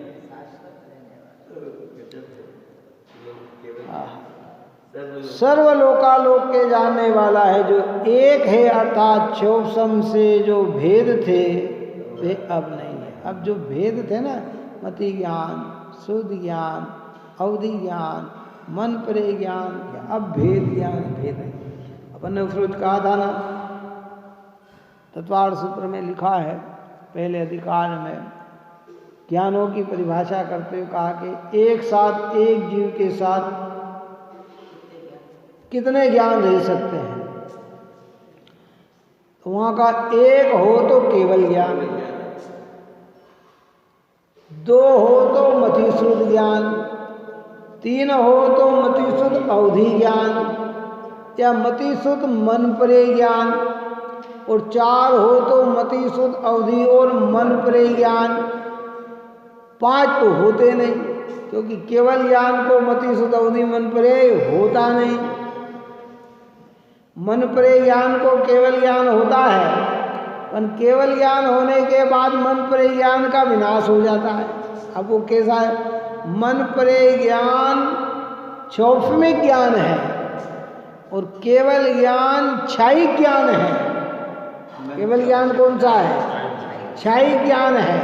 सर्वलोकालोक के जानने वाला है, जो एक है, अर्थात क्षोभसम से जो भेद थे वे अब नहीं है। अब जो भेद थे ना, मति ज्ञान, शुद्ध ज्ञान, अवधि ज्ञान, मन परे ज्ञान, अब भेद ज्ञान भेद है। अपन ने उस रोज कहा था ना, तत्वार्थ सूत्र में लिखा है पहले अधिकार में, ज्ञानों की परिभाषा करते हुए कहा कि एक साथ एक जीव के साथ कितने ज्ञान रह सकते हैं। तो वहां का एक हो तो केवल ज्ञान, दो हो तो मतिश्रुत ज्ञान, तीन हो तो मतिश्रुत अवधि ज्ञान या मतिश्रुत मन परे ज्ञान, और चार हो तो मतिश्रुत अवधि और मन परे ज्ञान। पांच तो होते नहीं, क्योंकि केवल ज्ञान को मतिश्रुत अवधि मन परे होता नहीं। मन परे ज्ञान को केवल ज्ञान होता है, पर केवल ज्ञान होने के बाद मन परे ज्ञान का विनाश हो जाता है। अब वो कैसा है? मन परे ज्ञान क्षौभमिक ज्ञान है और केवल ज्ञान क्षयिक ज्ञान है। केवल ज्ञान कौन सा है? क्षयिक ज्ञान है।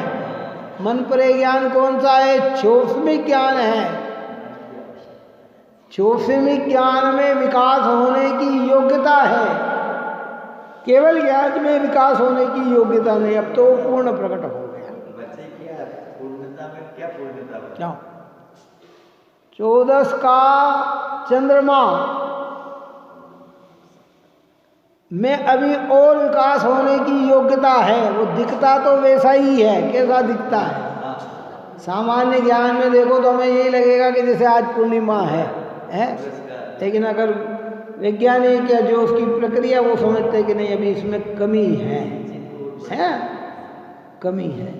मन परे ज्ञान कौन सा है? क्षौभमिक ज्ञान है। क्षौभमिक ज्ञान में विकास होने की योग्यता है, केवल ज्ञान में विकास होने की योग्यता नहीं। अब तो पूर्ण प्रकट हो गया। क्या पूर्णता में क्या पूर्णता? क्या 14 का चंद्रमा में अभी और विकास होने की योग्यता है। वो दिखता तो वैसा ही है। कैसा दिखता है? सामान्य ज्ञान में देखो तो हमें यही लगेगा कि जैसे आज पूर्णिमा है। लेकिन अगर वैज्ञानिक या जो उसकी प्रक्रिया, वो समझते हैं कि नहीं, अभी इसमें कमी है, कमी है।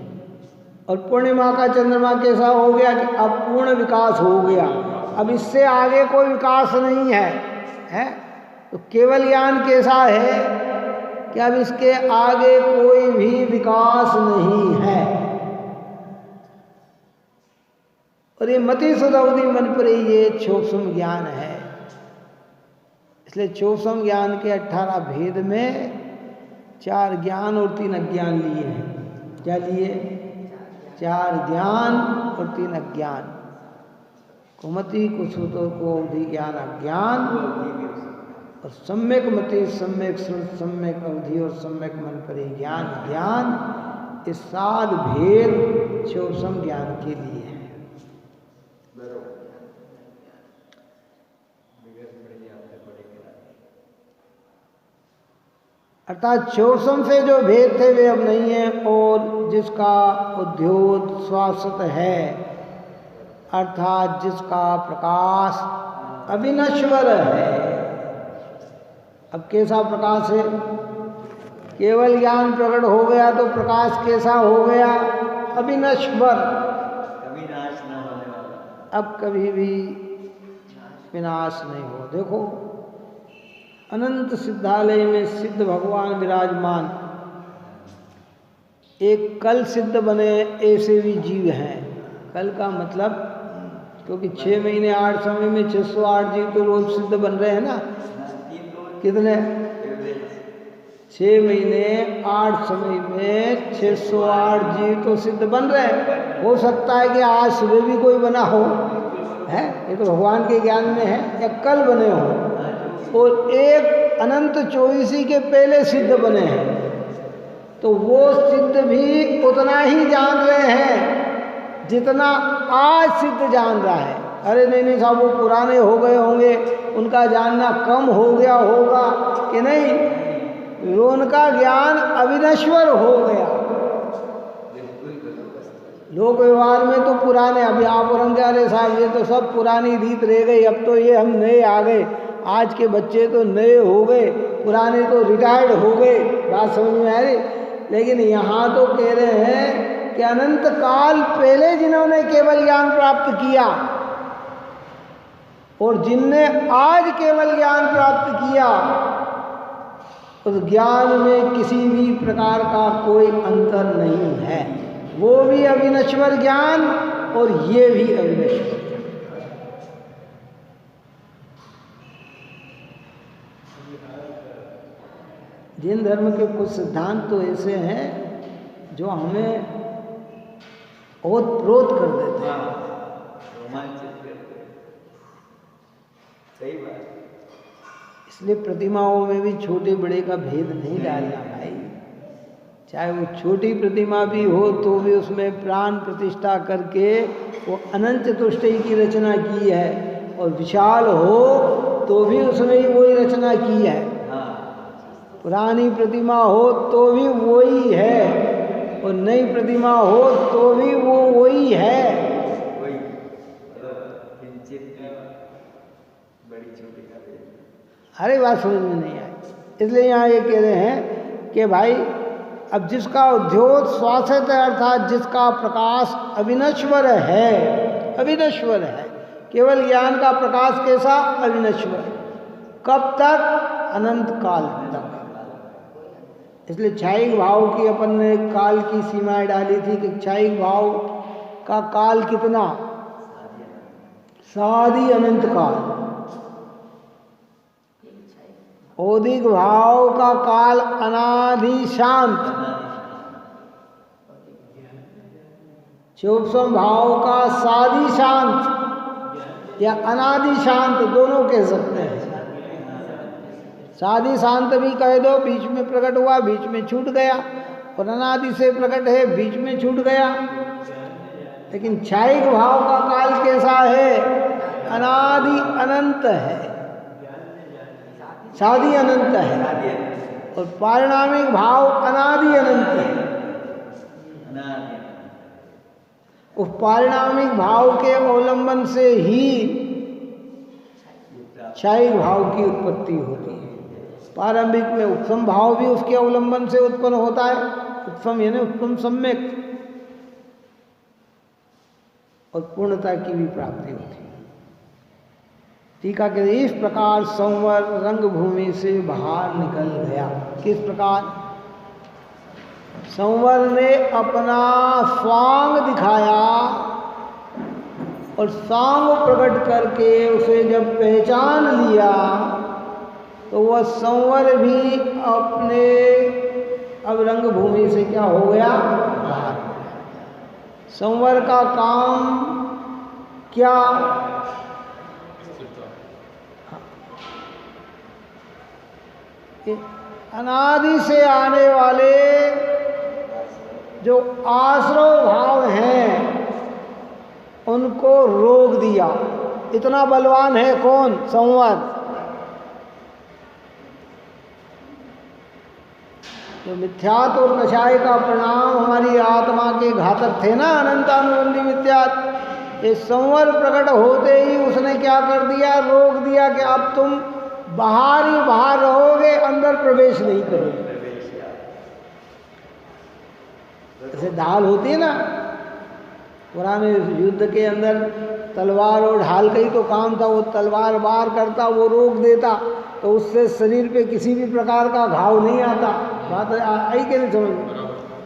और पूर्णिमा का चंद्रमा कैसा हो गया कि अब पूर्ण विकास हो गया, अब इससे आगे कोई विकास नहीं है। तो केवल ज्ञान कैसा है कि अब इसके आगे कोई भी विकास नहीं है। और ये मतिश्रुत अवधि मन परे ये क्षोभसम ज्ञान है। इसलिए क्षोभसम ज्ञान के 18 भेद में 4 ज्ञान और 3 अज्ञान लिए हैं। क्या लिए? 4 ज्ञान और 3 अज्ञान। कुमति कुसुतो को अवधि ज्ञान अज्ञान, और सम्यक मति, सम्यक श्रुत, सम्यक अवधि और सम्यक मन परे ज्ञान ज्ञान, ये 7 भेद क्षोभसम ज्ञान के लिए हैं। अर्थात क्षोभसम से जो भेद थे वे अब नहीं है, और जिसका उद्योत शाश्वत है, अर्थात जिसका प्रकाश अविनश्वर है। अब कैसा प्रकाश है? केवल ज्ञान प्रकट हो गया तो प्रकाश कैसा हो गया? अविनश्वर, कभी नाश न होने वाला, अब कभी भी विनाश नहीं हो। देखो अनंत सिद्धालय में सिद्ध भगवान विराजमान, एक कल सिद्ध बने ऐसे भी जीव हैं। कल का मतलब, क्योंकि 6 महीने 8 समय में 608 जीव तो रोज सिद्ध बन रहे हैं ना। कितने? 6 महीने 8 समय में 608 जीव तो सिद्ध बन रहे हैं। हो सकता है कि आज सुबह भी कोई बना हो, है, ये तो भगवान के ज्ञान में है, या कल बने हो। और एक अनंत 24 के पहले सिद्ध बने हैं, तो वो सिद्ध भी उतना ही जान रहे हैं जितना आज सिद्ध जान रहा है। अरे नहीं साहब, वो पुराने हो गए होंगे, उनका जानना कम हो गया होगा कि नहीं, उनका ज्ञान अविनश्वर हो गया। लोक व्यवहार में तो पुराने, अभी आप औरंग अरे साहब ये तो सब पुरानी रीत रह गई, अब तो ये हम नए आ गए, आज के बच्चे तो नए हो गए, पुराने तो रिटायर्ड हो गए। बात समझ में आ रही? लेकिन यहाँ तो कह रहे हैं कि अनंत काल पहले जिन्होंने केवल ज्ञान प्राप्त किया और जिनने आज केवल ज्ञान प्राप्त किया, उस ज्ञान में किसी भी प्रकार का कोई अंतर नहीं है। वो भी अविनश्वर ज्ञान और ये भी अविनश्वर। जैन धर्म के कुछ सिद्धांत तो ऐसे हैं जो हमें ओत-प्रोत कर देते हैं। रोमांचित करते हैं। सही बात। इसलिए प्रतिमाओं में भी छोटे बड़े का भेद नहीं डालना भाई। चाहे वो छोटी प्रतिमा भी हो तो भी उसमें प्राण प्रतिष्ठा करके वो अनंत चतुष्टयी की रचना की है, और विशाल हो तो भी उसमें ही वही रचना की है। पुरानी प्रतिमा हो तो भी वही है, और नई प्रतिमा हो तो भी वो वही है। वही किंचित बड़ी छोटी का भेद। अरे बात समझ में नहीं आई। इसलिए यहाँ ये कह रहे हैं कि भाई अब जिसका उद्योग श्वासित अर्थात जिसका प्रकाश अविनश्वर है, अविनश्वर है, केवल ज्ञान का प्रकाश कैसा अविनश्वर, कब तक? अनंत काल तक। इसलिए क्षयिक भाव की अपन ने काल की सीमाएं डाली थी कि क्षयिक भाव का काल कितना? सादी अनंत काल। औदिक भाव का काल अनादि शांत। सूक्ष्म भाव का सादी शांत या अनादि शांत दोनों कह सकते हैं। सादी शांत भी कह दो, बीच में प्रकट हुआ बीच में छूट गया, और अनादि से प्रकट है बीच में छूट गया। लेकिन क्षयिक भाव का काल कैसा है? अनादि अनंत है, सादी अनंत है, और पारिणामिक भाव अनादि अनंत है। उस पारिणामिक भाव के अवलंबन से ही क्षयिक भाव की उत्पत्ति होती है। प्रारंभिक में उत्तम भाव भी उसके अवलंबन से उत्पन्न होता है, उत्तम यानी उत्तम सम्यक, और पूर्णता की भी प्राप्ति होती है। टीका के इस प्रकार संवर रंगभूमि से बाहर निकल गया। किस प्रकार? संवर ने अपना स्वांग दिखाया, और स्वांग प्रकट करके उसे जब पहचान लिया तो वह संवर भी अपने अब रंगभूमि से क्या हो गया? बाहर। संवर का काम क्या? अनादि से आने वाले जो आश्रव भाव हैं उनको रोक दिया। इतना बलवान है कौन? संवर। जो मिथ्यात्व और कषाय का परिणाम हमारी आत्मा के घातक थे ना, अनंतानुबंधी मिथ्यात्व, ये संवर प्रकट होते ही उसने क्या कर दिया? रोक दिया कि अब तुम बाहर ही बाहर रहोगे, अंदर प्रवेश नहीं करोगे। जैसे ढाल होती है ना, पुराने युद्ध के अंदर तलवार और ढाल का ही तो काम था। वो तलवार वार करता, वो रोक देता, तो उससे शरीर पे किसी भी प्रकार का घाव नहीं आता। बात आई कि नहीं समझ में?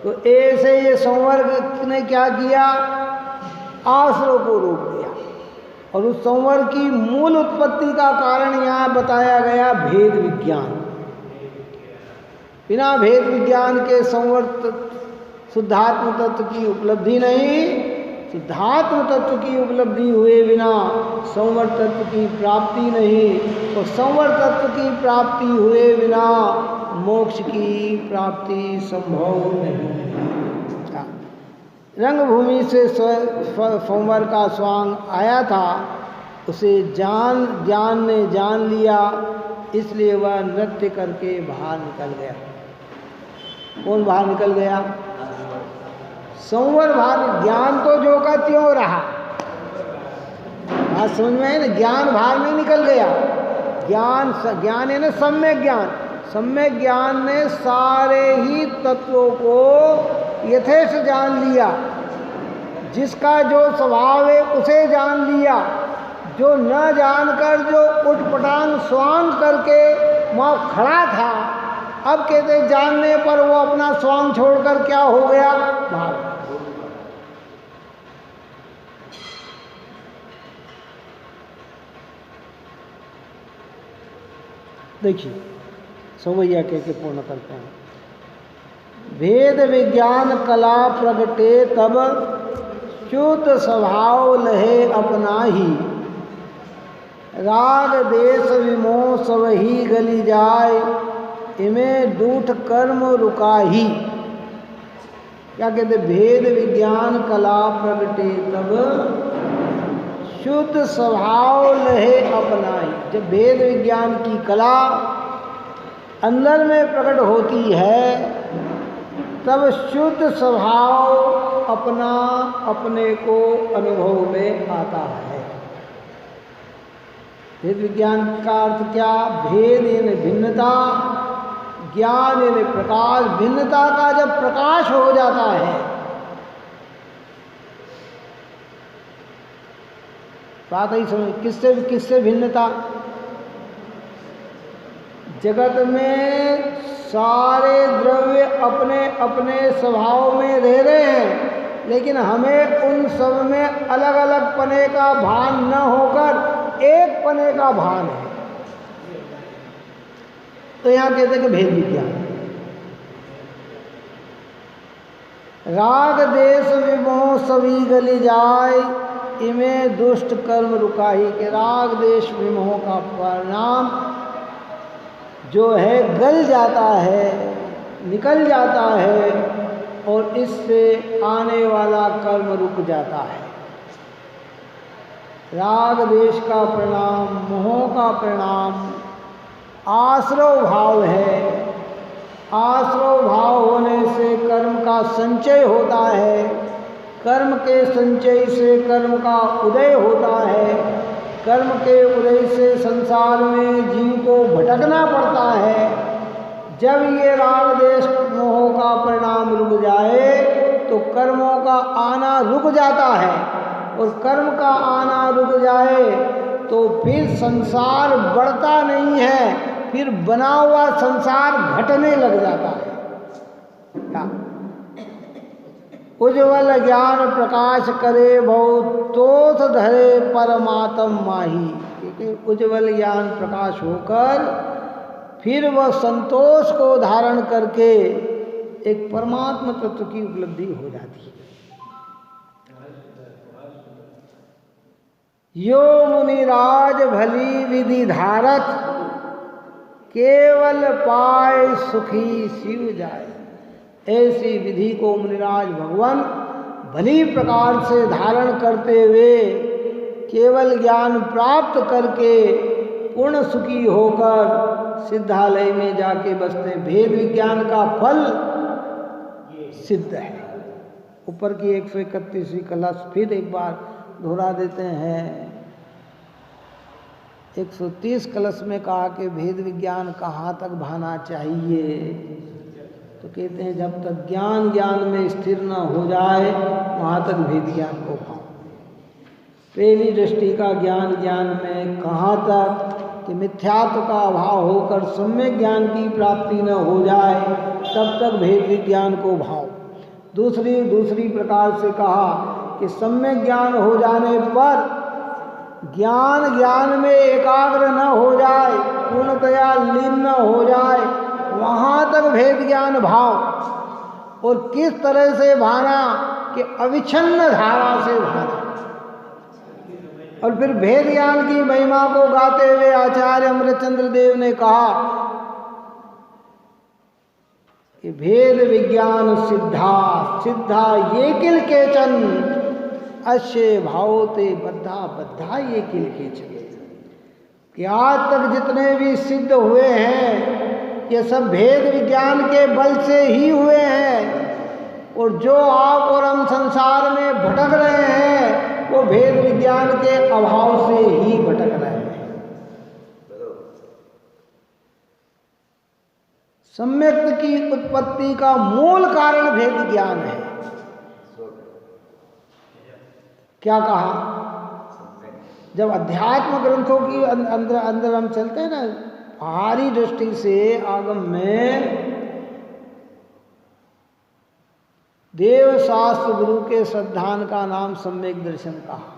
तो ऐसे ये संवर ने क्या किया? आश्रव को रोक दिया। और उस संवर की मूल उत्पत्ति का कारण यहाँ बताया गया भेद विज्ञान। बिना भेद विज्ञान के संवर शुद्धात्म तत्व की उपलब्धि नहीं। शुद्धात्म तत्व की उपलब्धि हुए बिना संवर तत्व की प्राप्ति नहीं, और संवर तत्व की प्राप्ति हुए बिना मोक्ष की प्राप्ति संभव नहीं। रंगभूमि से संवर का स्वांग आया था, उसे ज्ञान ने जान लिया, इसलिए वह नृत्य करके बाहर निकल गया। कौन बाहर निकल गया? संवर बाहर। ज्ञान तो जो का त्यों रहा। बात समझ में है ना? ज्ञान बाहर नहीं निकल गया। ज्ञान है ना सम्यक ज्ञान। सम्यक ज्ञान ने सारे ही तत्वों को यथेष्ट जान लिया। जिसका जो स्वभाव है उसे जान लिया। जो न जानकर जो उटपटांग स्वांग करके वहाँ खड़ा था, अब कहते जानने पर वो अपना स्वांग छोड़कर क्या हो गया, भाग। देखिए सवैया कह के पूर्ण करते हैं। भेद विज्ञान कला प्रगटे तब शुद्ध स्वभाव लहे अपना ही, राग देश विमोह सब ही गली जाए, इमें दूठ कर्म रुकाही। क्या कहते, भेद विज्ञान कला प्रगटे तब शुद्ध स्वभाव लहे अपना ही। जब भेद विज्ञान की कला अंदर में प्रकट होती है तब शुद्ध स्वभाव अपना अपने को अनुभव में आता है। भेद विज्ञान का अर्थ क्या, भेद यानी भिन्नता, ज्ञान यानी प्रकाश। भिन्नता का जब प्रकाश हो जाता है, बात ही समझ, किससे भिन्नता, जगत में सारे द्रव्य अपने अपने स्वभाव में रह रहे हैं, लेकिन हमें उन सब में अलग अलग पने का भान न होकर एक पने का भान है। तो यहाँ कहते हैं कि भेद विज्ञान। राग देश विमोह सभी गली जाए, इमें दुष्ट कर्म रुकाही। के राग देश विमोह का परिणाम जो है गल जाता है, निकल जाता है, और इससे आने वाला कर्म रुक जाता है। राग देश का परिणाम, मोह का परिणाम आश्रव भाव है। आश्रव भाव होने से कर्म का संचय होता है, कर्म के संचय से कर्म का उदय होता है, कर्म के उदय से संसार में जीव को भटकना पड़ता है। जब ये राग देश मोह का परिणाम रुक जाए तो कर्मों का आना रुक जाता है, और कर्म का आना रुक जाए तो फिर संसार बढ़ता नहीं है, फिर बना हुआ संसार घटने लग जाता है। उज्ज्वल ज्ञान प्रकाश करे बहु तोष धरे परमात्म माही। क्योंकि उज्ज्वल ज्ञान प्रकाश होकर फिर वह संतोष को धारण करके एक परमात्मा तत्व की उपलब्धि हो जाती है। यो मुनिराज भली विधि धारत, केवल पाए सुखी शिव जाए। ऐसी विधि को मुनिराज भगवान भली प्रकार से धारण करते हुए केवल ज्ञान प्राप्त करके पूर्ण सुखी होकर सिद्धालय में जाके बसते। भेद विज्ञान का फल सिद्ध है। ऊपर की 131वीं कलश फिर एक बार दोहरा देते हैं। 130 कलश में कहा कि भेद विज्ञान कहाँ तक भाना चाहिए, तो कहते हैं जब तक ज्ञान में स्थिर न हो जाए वहाँ तक भेद ज्ञान को पाओ। पहली दृष्टि का ज्ञान में कहाँ तक कि मिथ्यात्व का अभाव होकर सम्यक ज्ञान की प्राप्ति न हो जाए तब तक भेद विज्ञान को भाओ। दूसरी प्रकार से कहा कि सम्यक ज्ञान हो जाने पर ज्ञान में एकाग्र न हो जाए, पूर्णतया लीन न हो जाए, वहाँ तक भेद ज्ञान भाव। और किस तरह से भाना कि अविच्छिन्न धारा से भाना। और फिर भेद ज्ञान की महिमा को गाते हुए आचार्य अमृतचंद्र देव ने कहा कि भेद विज्ञान सिद्धा ये किल केचन अश्य भावते बद्धा ये किल केचन। कि आज तक जितने भी सिद्ध हुए हैं ये सब भेद विज्ञान के बल से ही हुए हैं, और जो आप और हम संसार में भटक रहे हैं वो भेद विज्ञान के अभाव से ही भटक रहे हैं। सम्यक की उत्पत्ति का मूल कारण भेद ज्ञान है। क्या कहा, जब अध्यात्म ग्रंथों की अंदर हम चलते हैं ना, बाहरी दृष्टि से आगम में देव शास्त्र गुरु के श्रद्धान का नाम सम्यक दर्शन कहा।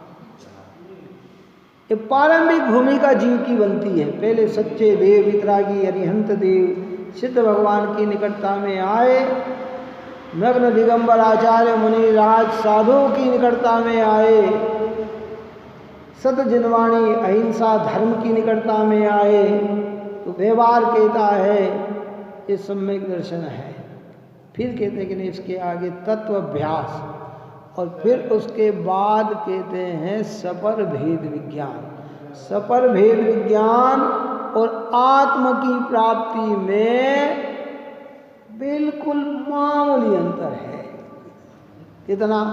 ये प्रारंभिक भूमिका जीव की बनती है। पहले सच्चे देव वितरागी अरिहंत देव सिद्ध भगवान की निकटता में आए, नग्न दिगंबर आचार्य मुनि राज साधुओं की निकटता में आए, सत जिनवाणी अहिंसा धर्म की निकटता में आए, तो व्यवहार कहता है ये सम्यक दर्शन है। फिर कहते हैं कि नहीं, इसके आगे तत्व अभ्यास, और फिर उसके बाद कहते हैं सपर भेद विज्ञान। सपर भेद विज्ञान और आत्म की प्राप्ति में बिल्कुल मामूली अंतर है। कितना?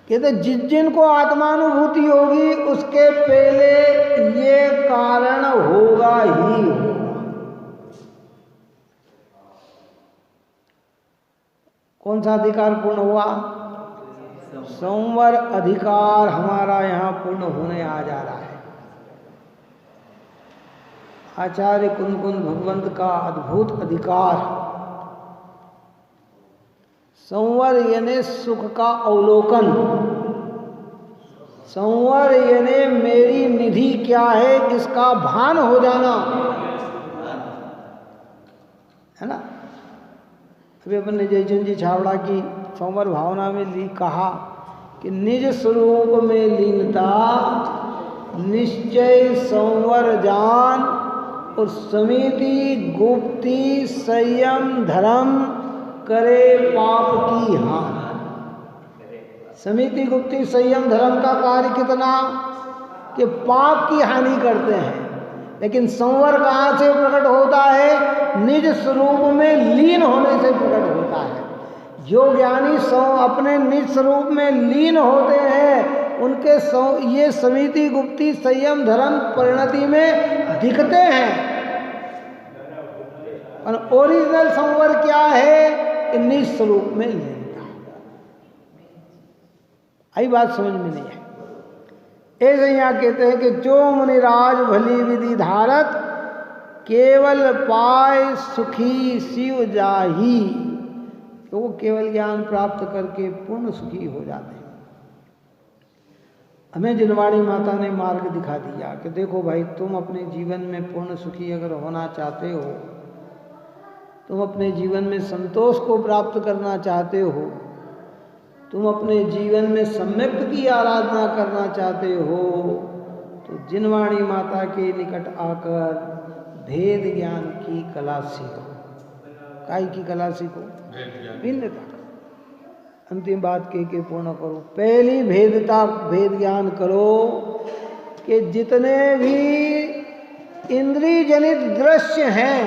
कहते जिनको आत्मानुभूति होगी उसके पहले ये कारण होगा ही होगा। कौन सा अधिकार पूर्ण हुआ? संवर अधिकार हमारा यहाँ पूर्ण होने आ जा रहा है। आचार्य कुंद भगवंत का अद्भुत अधिकार, संवर यानी सुख का अवलोकन, संवर यानी मेरी निधि क्या है इसका भान हो जाना, है ना। अभी अपन ने जयचंद जी छावड़ा की संवर भावना में कहा कि निज स्वरूप में लीनता निश्चय संवर जान और समिति गुप्ति संयम धर्म करे पाप की हानि। समिति गुप्ति संयम धर्म का कार्य कितना कि पाप की हानि करते हैं, लेकिन संवर कहाँ से प्रकट होता है? निज स्वरूप में लीन होने से प्रकट होता है। जो ज्ञानी अपने निज स्वरूप में लीन होते हैं उनके ये समिति गुप्ति संयम धर्म परिणति में दिखते हैं। और ओरिजिनल संवर क्या है कि निज स्वरूप में लीनता। आई बात समझ में नहीं है। ऐसे यहाँ कहते हैं कि जो मुनिराज भली विधि धारत केवल पाए सुखी शिव जाही, तो वो केवल ज्ञान प्राप्त करके पूर्ण सुखी हो जाते हैं। हमें जिनवाणी माता ने मार्ग दिखा दिया कि देखो भाई, तुम अपने जीवन में पूर्ण सुखी अगर होना चाहते हो, तुम अपने जीवन में संतोष को प्राप्त करना चाहते हो, तुम अपने जीवन में सम्यक की आराधना करना चाहते हो, तो जिनवाणी माता के निकट आकर भेद ज्ञान की कला सीखो। काय की कला सीखो? भिन्नता। अंतिम बात कह के पूर्ण करो। पहली भेद ज्ञान करो कि जितने भी इंद्रिय जनित दृश्य हैं,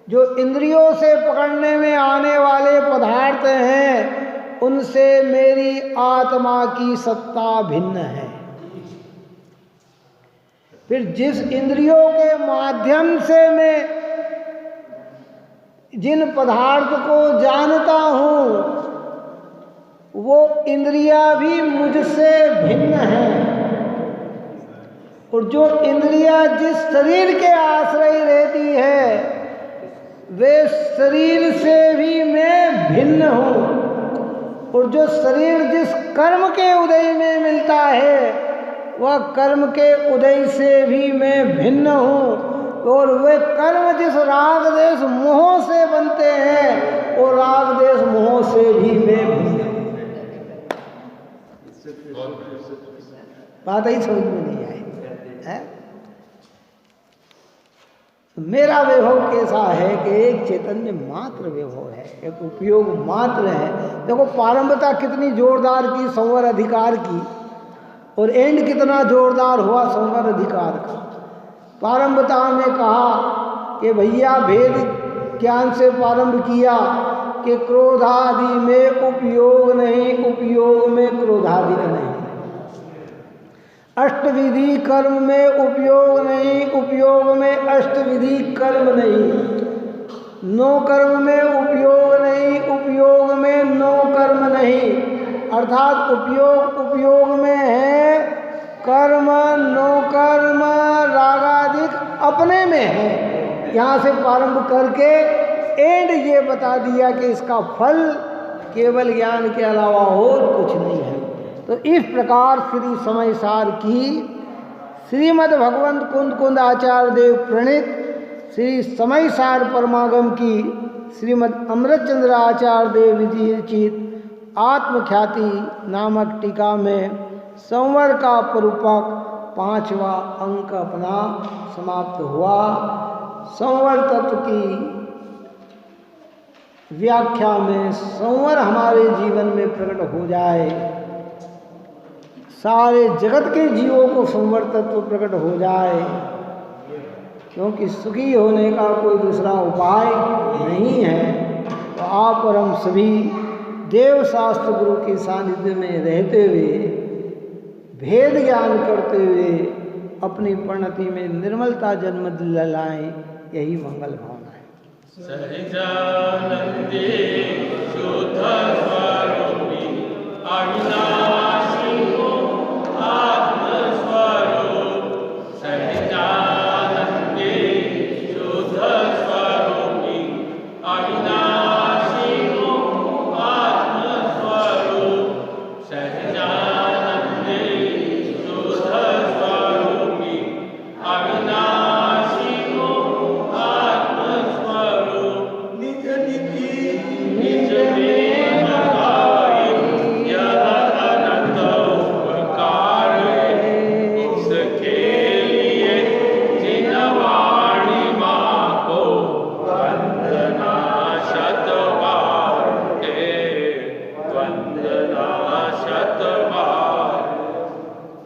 जो इंद्रियों से पकड़ने में आने वाले पदार्थ हैं, उनसे मेरी आत्मा की सत्ता भिन्न है। फिर जिस इंद्रियों के माध्यम से मैं जिन पदार्थ को जानता हूँ, वो इंद्रियां भी मुझसे भिन्न हैं। और जो इंद्रियां जिस शरीर के आश्रय रहती है, वे शरीर से भी मैं भिन्न हूँ। और जो शरीर जिस कर्म के उदय में मिलता है, वह कर्म के उदय से भी मैं भिन्न हूँ। और वे कर्म जिस राग देश मोह से बनते हैं, वो राग देश मोह से भी मैं भिन्न हूँ। बात ही समझ में नहीं आई है? मेरा वैभव कैसा है कि एक चैतन्य मात्र वैभव है, एक उपयोग मात्र है। देखो प्रारंभता कितनी जोरदार की संवर अधिकार की, और एंड कितना जोरदार हुआ संवर अधिकार का। प्रारंभता में कहा कि भैया भेद ज्ञान से प्रारंभ किया कि क्रोधादि में उपयोग नहीं, उपयोग में क्रोधादि नहीं। अष्टविधि कर्म में उपयोग नहीं, उपयोग में अष्टविधि कर्म नहीं। नो कर्म में उपयोग नहीं, उपयोग में नो कर्म नहीं। अर्थात उपयोग में है कर्म नो कर्म रागादिक अपने में है। यहाँ से प्रारंभ करके एंड ये बता दिया कि इसका फल केवल ज्ञान के अलावा और कुछ नहीं है। तो इस प्रकार श्री समय सार की श्रीमद् भगवंत कुंद कुंद आचार्य देव प्रणीत श्री समय सार परमागम की श्रीमद् अमृतचंद्र आचार्य देव विरचित आत्मख्याति नामक टीका में संवर का परूपक 5वां अंक अपना समाप्त हुआ। संवर तत्व की व्याख्या में संवर हमारे जीवन में प्रकट हो जाए, सारे जगत के जीवों को संवर तत्व प्रकट हो जाए, क्योंकि सुखी होने का कोई दूसरा उपाय नहीं है। तो आप और हम सभी देव शास्त्र गुरु के सानिध्य में रहते हुए भेद ज्ञान करते हुए अपनी परिणति में निर्मलता जन्म दिलाएं, यही मंगल भावना है। सहजानंदे शुद्ध स्वरूपी अविनाशी